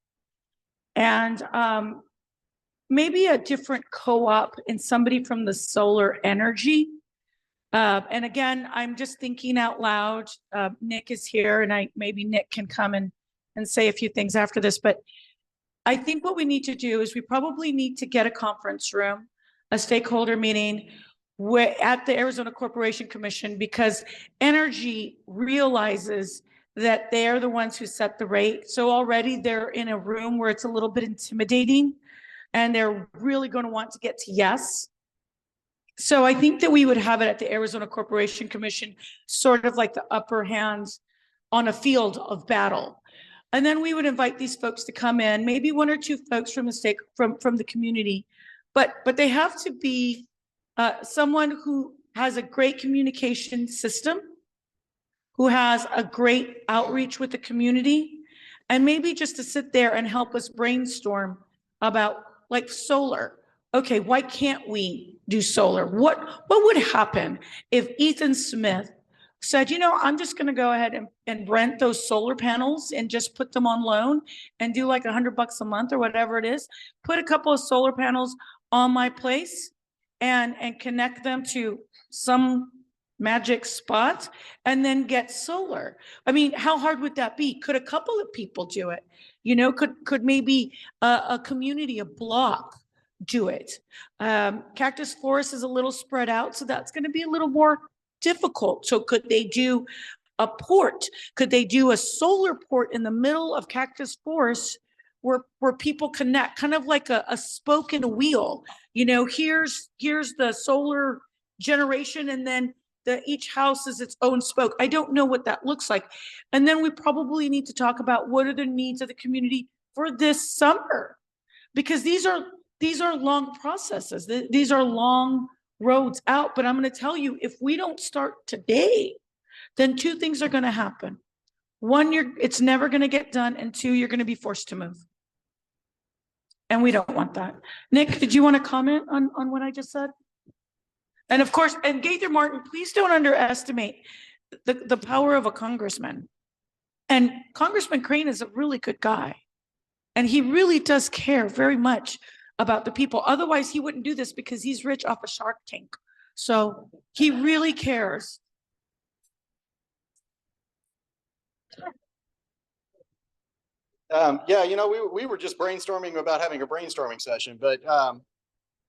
And maybe a different co-op and somebody from the solar energy. And again, I'm just thinking out loud. Nick is here, and maybe Nick can come and say a few things after this. But I think what we need to do is we probably need to get a conference room, a stakeholder meeting at the Arizona Corporation Commission, because energy realizes that they're the ones who set the rate. So already they're in a room where it's a little bit intimidating, and they're really going to want to get to yes. So I think that we would have it at the Arizona Corporation Commission, sort of like the upper hands on a field of battle. And then we would invite these folks to come in, maybe one or two folks from the community, but they have to be someone who has a great communication system, who has a great outreach with the community, and maybe just to sit there and help us brainstorm about like solar. Okay, why can't we do solar? What would happen if Ethan Smith said, you know, I'm just going to go ahead and rent those solar panels and just put them on loan and do like $100 a month or whatever it is, put a couple of solar panels on my place and connect them to some magic spot and then get solar. I mean, how hard would that be? Could a couple of people do it? You know, could maybe a community, a block do it? Cactus Forest is a little spread out, so that's going to be a little more difficult. So could they do a port? Could they do a solar port in the middle of Cactus Forest where people connect, kind of like a spoke in a wheel? You know, here's the solar generation, and then each house is its own spoke. I don't know what that looks like. And then we probably need to talk about what are the needs of the community for this summer, because these are long processes. These are long roads out. But I'm going to tell you, if we don't start today, then two things are going to happen. One, it's never going to get done, and two, you're going to be forced to move. And we don't want that. Nick, did you want to comment on what I just said? And of course, and Gaither Martin, please don't underestimate the power of a congressman. And Congressman Crane is a really good guy. And he really does care very much about the people. Otherwise, he wouldn't do this, because he's rich off a Shark Tank. So he really cares. Yeah, you know, we were just brainstorming about having a brainstorming session, but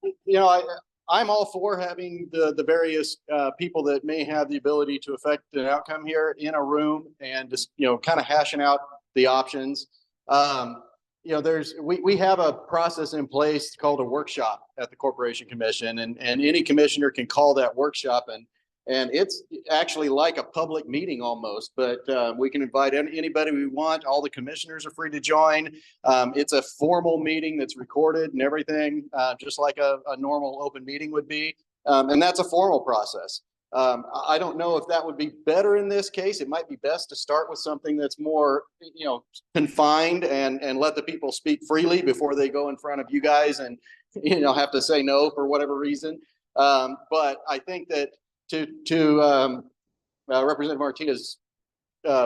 you know, I'm all for having the various people that may have the ability to affect an outcome here in a room and just, you know, kind of hashing out the options. You know, we have a process in place called a workshop at the Corporation Commission, and any commissioner can call that workshop, and it's actually like a public meeting almost, but we can invite anybody we want. All the commissioners are free to join. It's a formal meeting that's recorded and everything, just like a normal open meeting would be. And that's a formal process. I don't know if that would be better in this case. It might be best to start with something that's more, you know, confined and let the people speak freely before they go in front of you guys and, you know, have to say no for whatever reason. But I think that to Representative Martinez's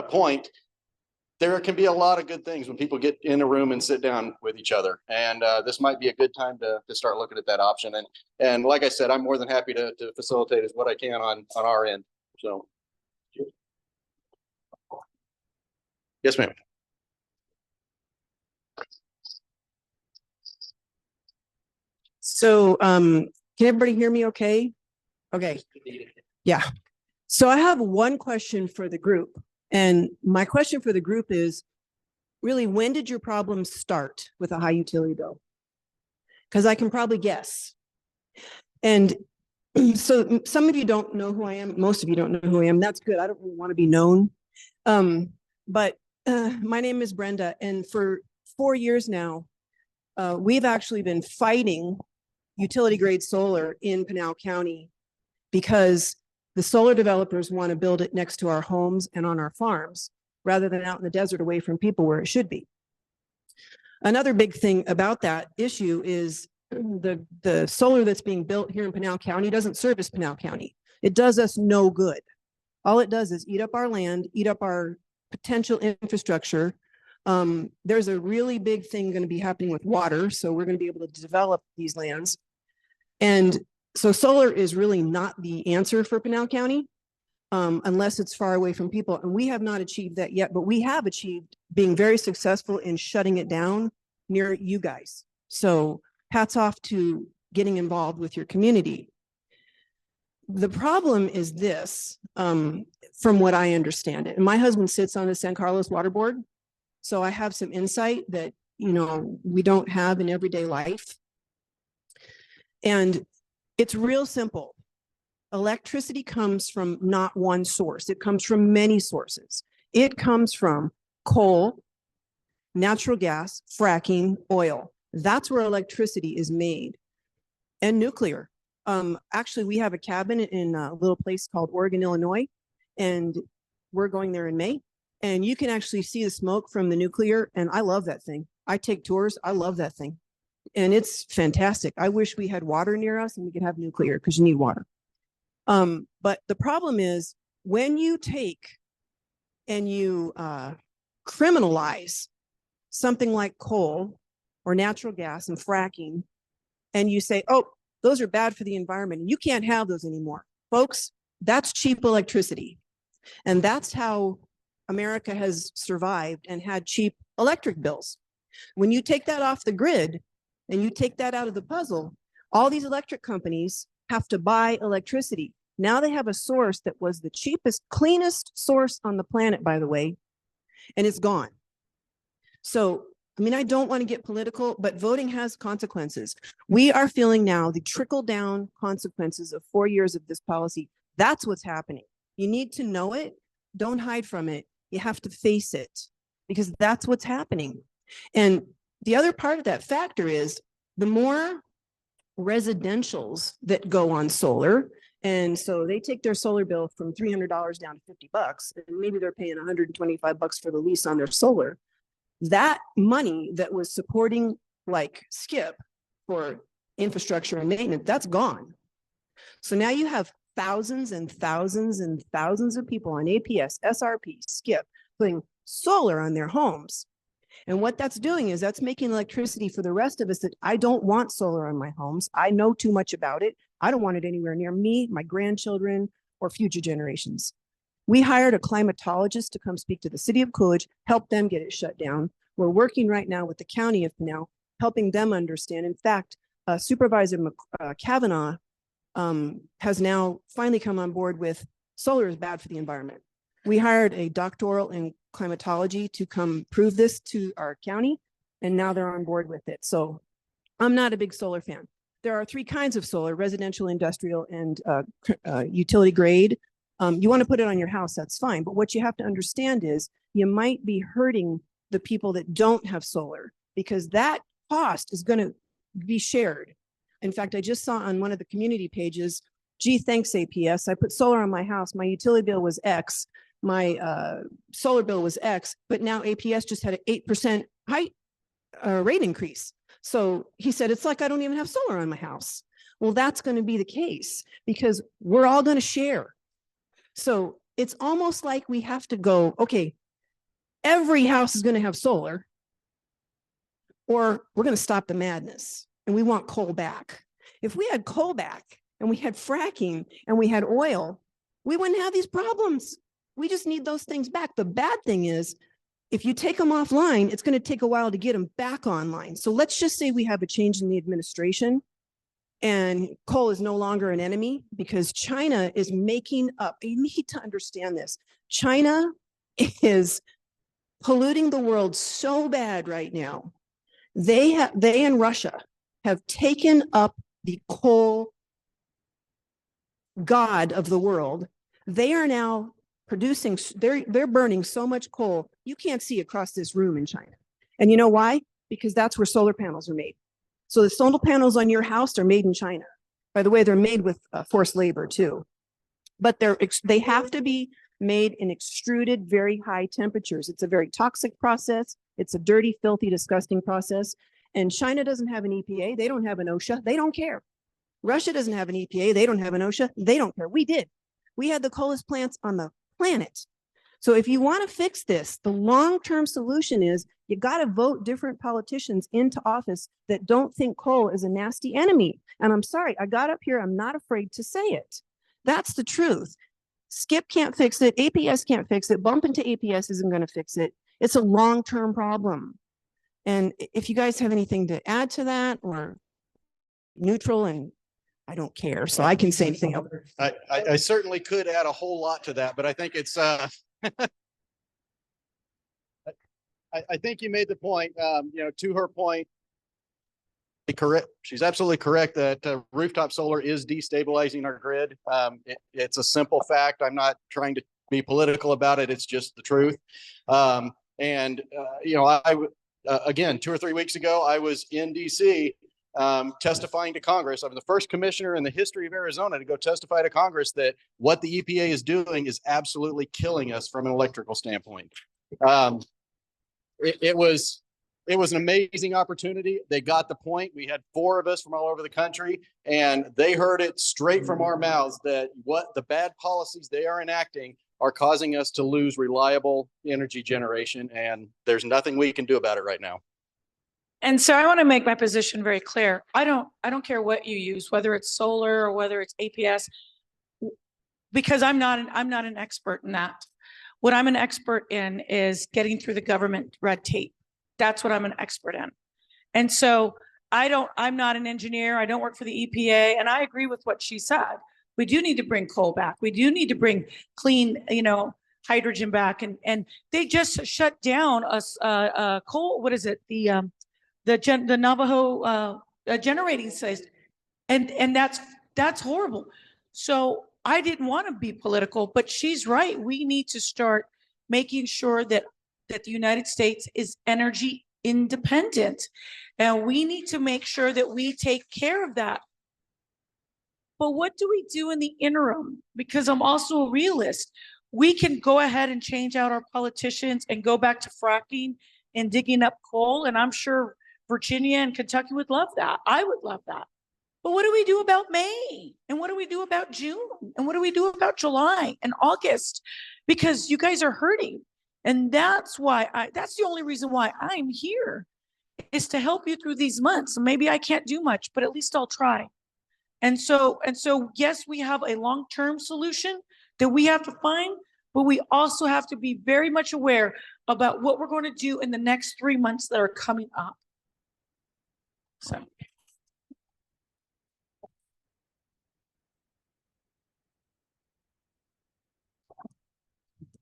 point, there can be a lot of good things when people get in a room and sit down with each other. And this might be a good time to start looking at that option. And like I said, I'm more than happy to facilitate as what I can on our end. So. Yes, ma'am. So can everybody hear me okay? Okay. Yeah. So I have one question for the group. And my question for the group is, really, when did your problems start with a high utility bill? Because I can probably guess. And so some of you don't know who I am. Most of you don't know who I am. That's good. I don't really want to be known. But my name is Brenda. And for 4 years now, we've actually been fighting utility grade solar in Pinal County, because The solar developers want to build it next to our homes and on our farms rather than out in the desert away from people where it should be. Another big thing about that issue is the solar that's being built here in Pinal County doesn't service Pinal County. It does us no good. All it does is eat up our land, eat up our potential infrastructure. There's a really big thing going to be happening with water. So we're going to be able to develop these lands. And so solar is really not the answer for Pinal County unless it's far away from people. And we have not achieved that yet, but we have achieved being very successful in shutting it down near you guys. So hats off to getting involved with your community. The problem is this, from what I understand it. And my husband sits on the San Carlos Water Board. So I have some insight that, you know, we don't have in everyday life. And it's real simple. Electricity comes from not one source. It comes from many sources. It comes from coal, natural gas, fracking, oil. That's where electricity is made. And nuclear. Actually, we have a cabin in a little place called Oregon, Illinois, and we're going there in May. And you can actually see the smoke from the nuclear, and I love that thing. I take tours. I love that thing. And it's fantastic. I wish we had water near us and we could have nuclear because you need water. But the problem is when you take and you criminalize something like coal or natural gas and fracking, and you say, oh, those are bad for the environment. You can't have those anymore. Folks, that's cheap electricity. And that's how America has survived and had cheap electric bills. When you take that off the grid and you take that out of the puzzle, all these electric companies have to buy electricity. Now they have a source that was the cheapest, cleanest source on the planet, by the way, and it's gone. So, I mean, I don't want to get political, but voting has consequences. We are feeling now the trickle-down consequences of 4 years of this policy. That's what's happening. You need to know it. Don't hide from it. You have to face it because that's what's happening. And the other part of that factor is the more residentials that go on solar, and so they take their solar bill from $300 down to $50, and maybe they're paying $125 for the lease on their solar. That money that was supporting like SCIP for infrastructure and maintenance, that's gone. So now you have thousands and thousands and thousands of people on APS, SRP, SCIP, putting solar on their homes. And what that's doing is that's making electricity for the rest of us that I don't want solar on my homes. I know too much about it. I don't want it anywhere near me, my grandchildren, or future generations. We hired a climatologist to come speak to the city of Coolidge, help them get it shut down. We're working right now with the county of Pinal, helping them understand. In fact, Supervisor Kavanaugh has now finally come on board with solar is bad for the environment. We hired a doctoral in climatology to come prove this to our county, and now they're on board with it. So I'm not a big solar fan. There are three kinds of solar: residential, industrial, and utility grade. You want to put it on your house, that's fine. But what you have to understand is you might be hurting the people that don't have solar because that cost is going to be shared. In fact, I just saw on one of the community pages, gee, thanks APS. I put solar on my house. My utility bill was X. My solar bill was X, but now APS just had an 8% rate increase. So he said, it's like I don't even have solar on my house. Well, that's going to be the case because we're all going to share. So it's almost like we have to go, okay, every house is going to have solar, or we're going to stop the madness and we want coal back. If we had coal back and we had fracking and we had oil, we wouldn't have these problems. We just need those things back. The bad thing is, if you take them offline, it's going to take a while to get them back online. So let's just say we have a change in the administration and coal is no longer an enemy because China is making up. You need to understand this. China is polluting the world so bad right now. They and Russia have taken up the coal god of the world. They are now producing, they're burning so much coal, you can't see across this room in China. And you know why? Because that's where solar panels are made. So the solar panels on your house are made in China. By the way, they're made with forced labor too. but they have to be made in extruded, very high temperatures. It's a very toxic process. It's a dirty, filthy, disgusting process. And China doesn't have an EPA. They don't have an OSHA. They don't care. Russia doesn't have an EPA. They don't have an OSHA. They don't care. We did. We had the coolest plants on the planet. So if you want to fix this, the long-term solution is you got to vote different politicians into office that don't think coal is a nasty enemy. And I'm sorry, I got up here. I'm not afraid to say it. That's the truth. SCIP can't fix it. APS can't fix it. Bump into APS isn't going to fix it. It's a long-term problem. And if you guys have anything to add to that or neutral, and I don't care, so I can say anything else. I certainly could add a whole lot to that, but I think it's I think you made the point, you know, to her point, correct. She's absolutely correct that rooftop solar is destabilizing our grid. It's a simple fact. I'm not trying to be political about it. It's just the truth. You know, again, 2 or 3 weeks ago, I was in DC testifying to Congress. I'm the first commissioner in the history of Arizona to go testify to Congress that what the EPA is doing is absolutely killing us from an electrical standpoint. It was an amazing opportunity. They got the point. We had 4 of us from all over the country, and they heard it straight from our mouths that what the bad policies they are enacting are causing us to lose reliable energy generation, and there's nothing we can do about it right now. And so I want to make my position very clear. I don't care what you use, whether it's solar or whether it's APS, because I'm not an expert in that. What I'm an expert in is getting through the government red tape. That's what I'm an expert in. And so I'm not an engineer. I don't work for the EPA. And I agree with what she said. We do need to bring coal back. We do need to bring clean, you know, hydrogen back. And they just shut down coal. What is it? The Navajo generating system. And that's horrible. So I didn't want to be political, but she's right. We need to start making sure that the United States is energy independent. And we need to make sure that we take care of that. But what do we do in the interim? Because I'm also a realist. We can go ahead and change out our politicians and go back to fracking and digging up coal. And I'm sure Virginia and Kentucky would love that. I would love that. But what do we do about May? And what do we do about June? And what do we do about July and August? Because you guys are hurting. And that's why that's the only reason why I'm here, is to help you through these months. Maybe I can't do much, but at least I'll try. And so yes, we have a long-term solution that we have to find, but we also have to be very much aware about what we're going to do in the next 3 months that are coming up. So.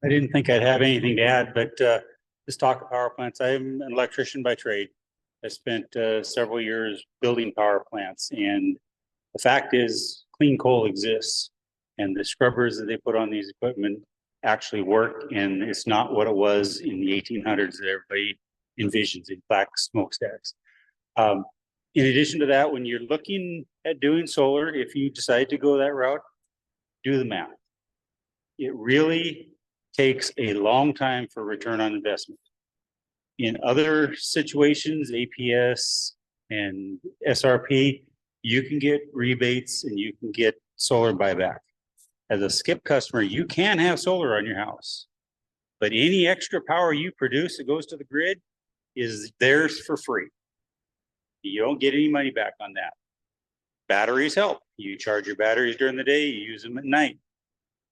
I didn't think I'd have anything to add, but this talk of power plants, I'm an electrician by trade. I spent several years building power plants, and the fact is clean coal exists, and the scrubbers that they put on these equipment actually work, and it's not what it was in the 1800s that everybody envisions in black smokestacks. In addition to that, when you're looking at doing solar, if you decide to go that route, do the math. It really takes a long time for return on investment. In other situations, APS and SRP, you can get rebates and you can get solar buyback. As a SCIP customer, you can have solar on your house, but any extra power you produce that goes to the grid is theirs for free. You don't get any money back on that. Batteries help. You charge your batteries during the day, you use them at night.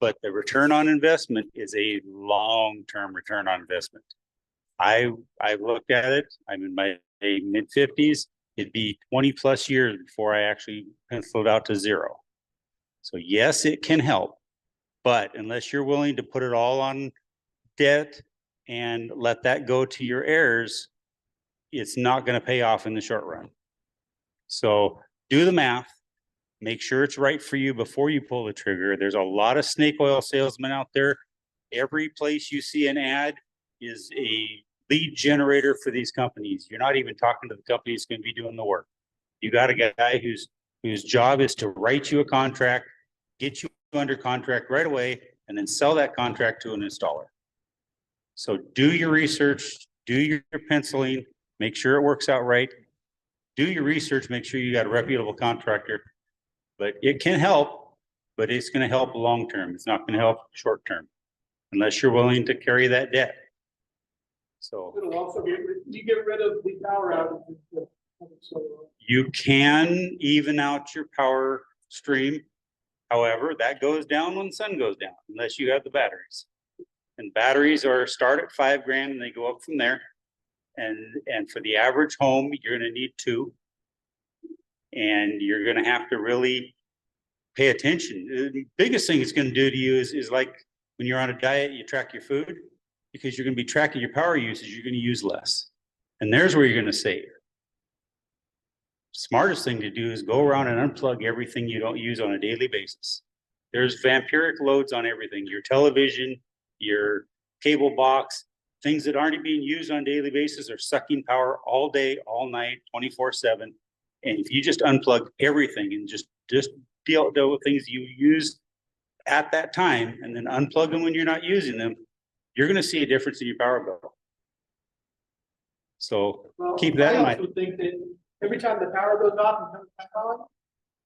But the return on investment is a long-term return on investment. I've looked at it. I'm in my mid-50s. It'd be 20 plus years before I actually penciled out to zero. So yes, it can help, but unless you're willing to put it all on debt and let that go to your heirs, it's not going to pay off in the short run. So do the math. Make sure it's right for you before you pull the trigger. There's a lot of snake oil salesmen out there. Every place you see an ad is a lead generator for these companies. You're not even talking to the company that's going to be doing the work. You got a guy whose job is to write you a contract, get you under contract right away and then sell that contract to an installer. So do your research, do your penciling, make sure it works out right. Do your research, make sure you got a reputable contractor. But it can help, but it's going to help long term. It's not going to help short term unless you're willing to carry that debt. So It'll also you get rid of the power outages. you can even out your power stream. However, that goes down when the sun goes down, unless you have the batteries. And batteries start at $5,000 and they go up from there. And for the average home, you're going to need 2. And you're going to have to really pay attention. The biggest thing it's going to do to you is like when you're on a diet, you track your food, because you're going to be tracking your power usage, you're going to use less. And there's where you're going to save. Smartest thing to do is go around and unplug everything you don't use on a daily basis. There's vampiric loads on everything, your television, your cable box, things that aren't being used on a daily basis are sucking power all day, all night, 24/7. And if you just unplug everything and just deal with things you use at that time and then unplug them when you're not using them, you're going to see a difference in your power bill. So keep that in mind. I also think that every time the power goes off and comes back on,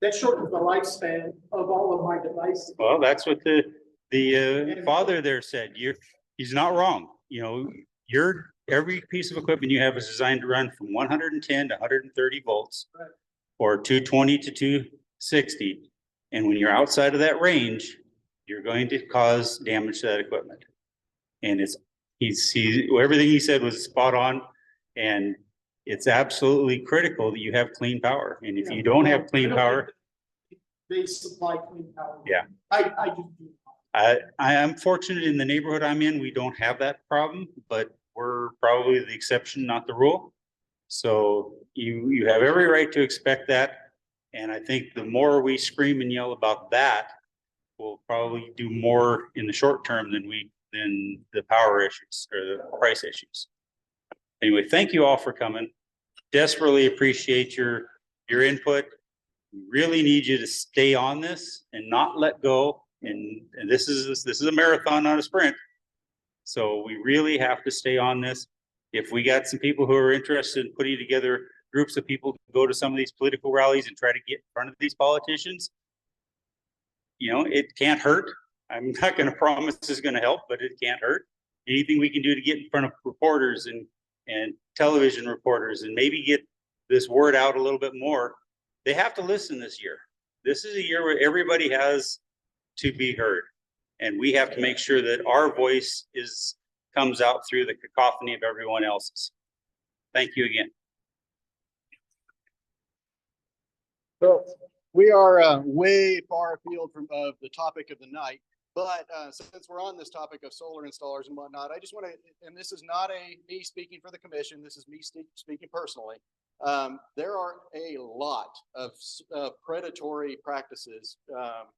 that shortens the lifespan of all of my devices. Well, that's what the father there said. He's not wrong. You know, every piece of equipment you have is designed to run from 110 to 130 volts, right, or 220 to 260. And when you're outside of that range, you're going to cause damage to that equipment. And everything he said was spot on. And it's absolutely critical that you have clean power. And if you don't have clean power, they supply clean power. Yeah. I just do. I am fortunate in the neighborhood I'm in, we don't have that problem, but we're probably the exception, not the rule. So you have every right to expect that. And I think the more we scream and yell about that, we'll probably do more in the short term than the power issues or the price issues. Anyway, thank you all for coming. Desperately appreciate your input. We really need you to stay on this and not let go. And this is a marathon, not a sprint. So we really have to stay on this. If we got some people who are interested in putting together groups of people to go to some of these political rallies and try to get in front of these politicians, you know, it can't hurt. I'm not going to promise it's going to help, but it can't hurt. Anything we can do to get in front of reporters and television reporters and maybe get this word out a little bit more. They have to listen this year. This is a year where everybody has to be heard. And we have to make sure that our voice comes out through the cacophony of everyone else's. Thank you again. So we are way far afield from the topic of the night, but since we're on this topic of solar installers and whatnot, I just want to, and this is not me speaking for the commission, this is me speaking personally. There are a lot of predatory practices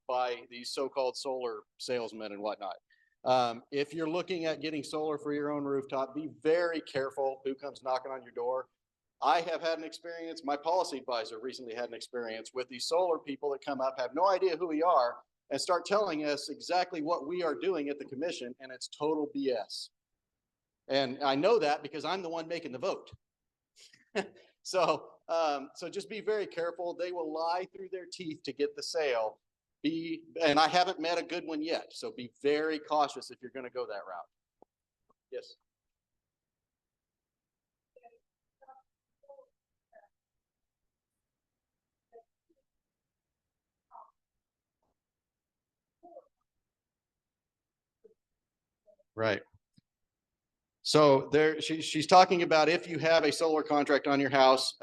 by these so-called solar salesmen and whatnot. If you're looking at getting solar for your own rooftop, be very careful who comes knocking on your door. I have had an experience, my policy advisor recently had an experience with these solar people that come up, have no idea who we are, and start telling us exactly what we are doing at the commission, and it's total BS. And I know that because I'm the one making the vote. So just be very careful. They will lie through their teeth to get the sale. And I haven't met a good one yet. So be very cautious if you're going to go that route. Yes. Right. So she's talking about if you have a solar contract on your house,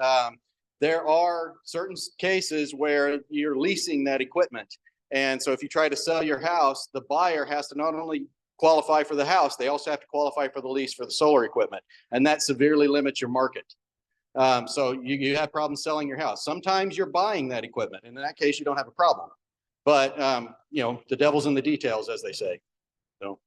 there are certain cases where you're leasing that equipment. And so if you try to sell your house, the buyer has to not only qualify for the house, they also have to qualify for the lease for the solar equipment. And that severely limits your market. So you have problems selling your house. Sometimes you're buying that equipment. And in that case, you don't have a problem. But, you know, the devil's in the details, as they say. So.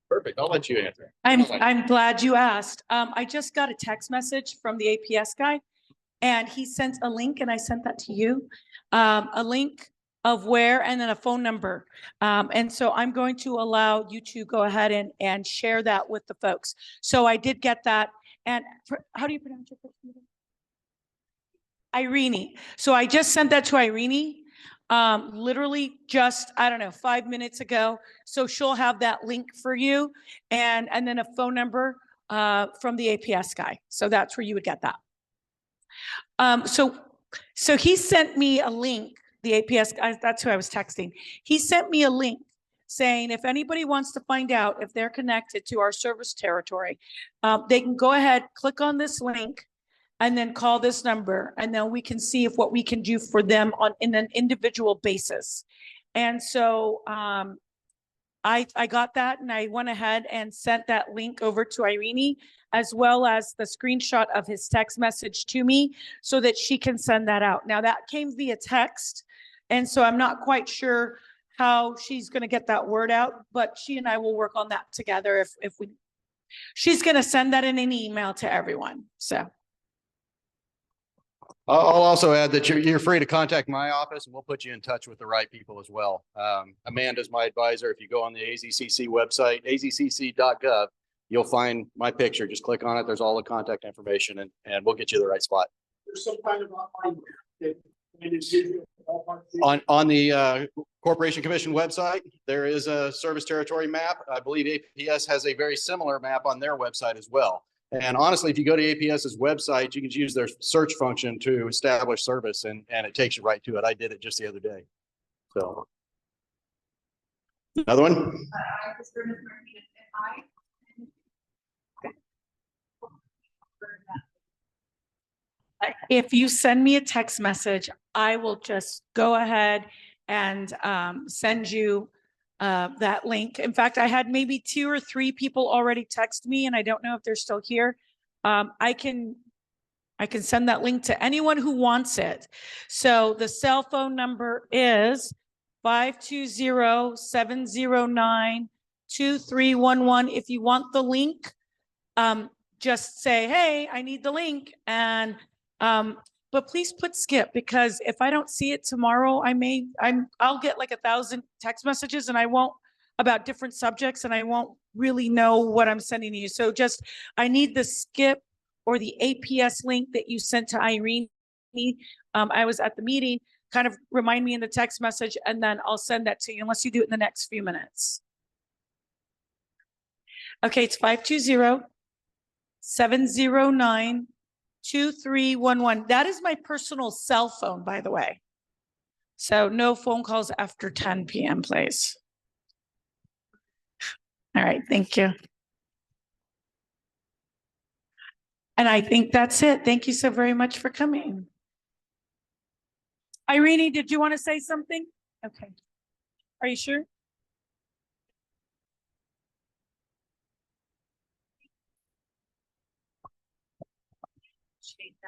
Perfect. I'll let you answer. I'm glad you asked. I just got a text message from the APS guy and he sent a link and I sent that to you. A link of where and then a phone number. And so I'm going to allow you to go ahead and share that with the folks. So I did get that. And how do you pronounce your first name? Irene. So I just sent that to Irene, literally just, I don't know, 5 minutes ago. So she'll have that link for you and then a phone number from the APS guy. So that's where you would get that. So he sent me a link, the APS guy, that's who I was texting. He sent me a link saying if anybody wants to find out if they're connected to our service territory, they can go ahead, click on this link, and then call this number, and then we can see if what we can do for them in an individual basis. And so I got that, and I went ahead and sent that link over to Irene, as well as the screenshot of his text message to me so that she can send that out. Now that came via text, and so I'm not quite sure how she's going to get that word out, but she and I will work on that together she's going to send that in an email to everyone. So. I'll also add that you're free to contact my office and we'll put you in touch with the right people as well. Amanda's my advisor. If you go on the AZCC website, azcc.gov, you'll find my picture. Just click on it. There's all the contact information and we'll get you the right spot. There's some kind of online on the Corporation Commission website, there is a service territory map. I believe APS has a very similar map on their website as well. And honestly, if you go to APS's website, you can use their search function to establish service and it takes you right to it. I did it just the other day. So another one. If you send me a text message, I will just go ahead and send you that link. In fact, I had maybe 2 or 3 people already text me and I don't know if they're still here. I can send that link to anyone who wants it. So the cell phone number is 520-709-2311. If you want the link, just say, hey, I need the link. And but please put SCIP, because if I don't see it tomorrow, I'll get like 1,000 text messages and I won't, about different subjects, and I won't really know what I'm sending you. So just, I need the SCIP or the APS link that you sent to Irene. I was at the meeting, kind of remind me in the text message, and then I'll send that to you unless you do it in the next few minutes. Okay, it's 520-709-2311. That is my personal cell phone, by the way. So no phone calls after 10 p.m., please. All right, thank you. And I think that's it. Thank you so very much for coming. Irene, did you want to say something? Okay. Are you sure? Appreciate that.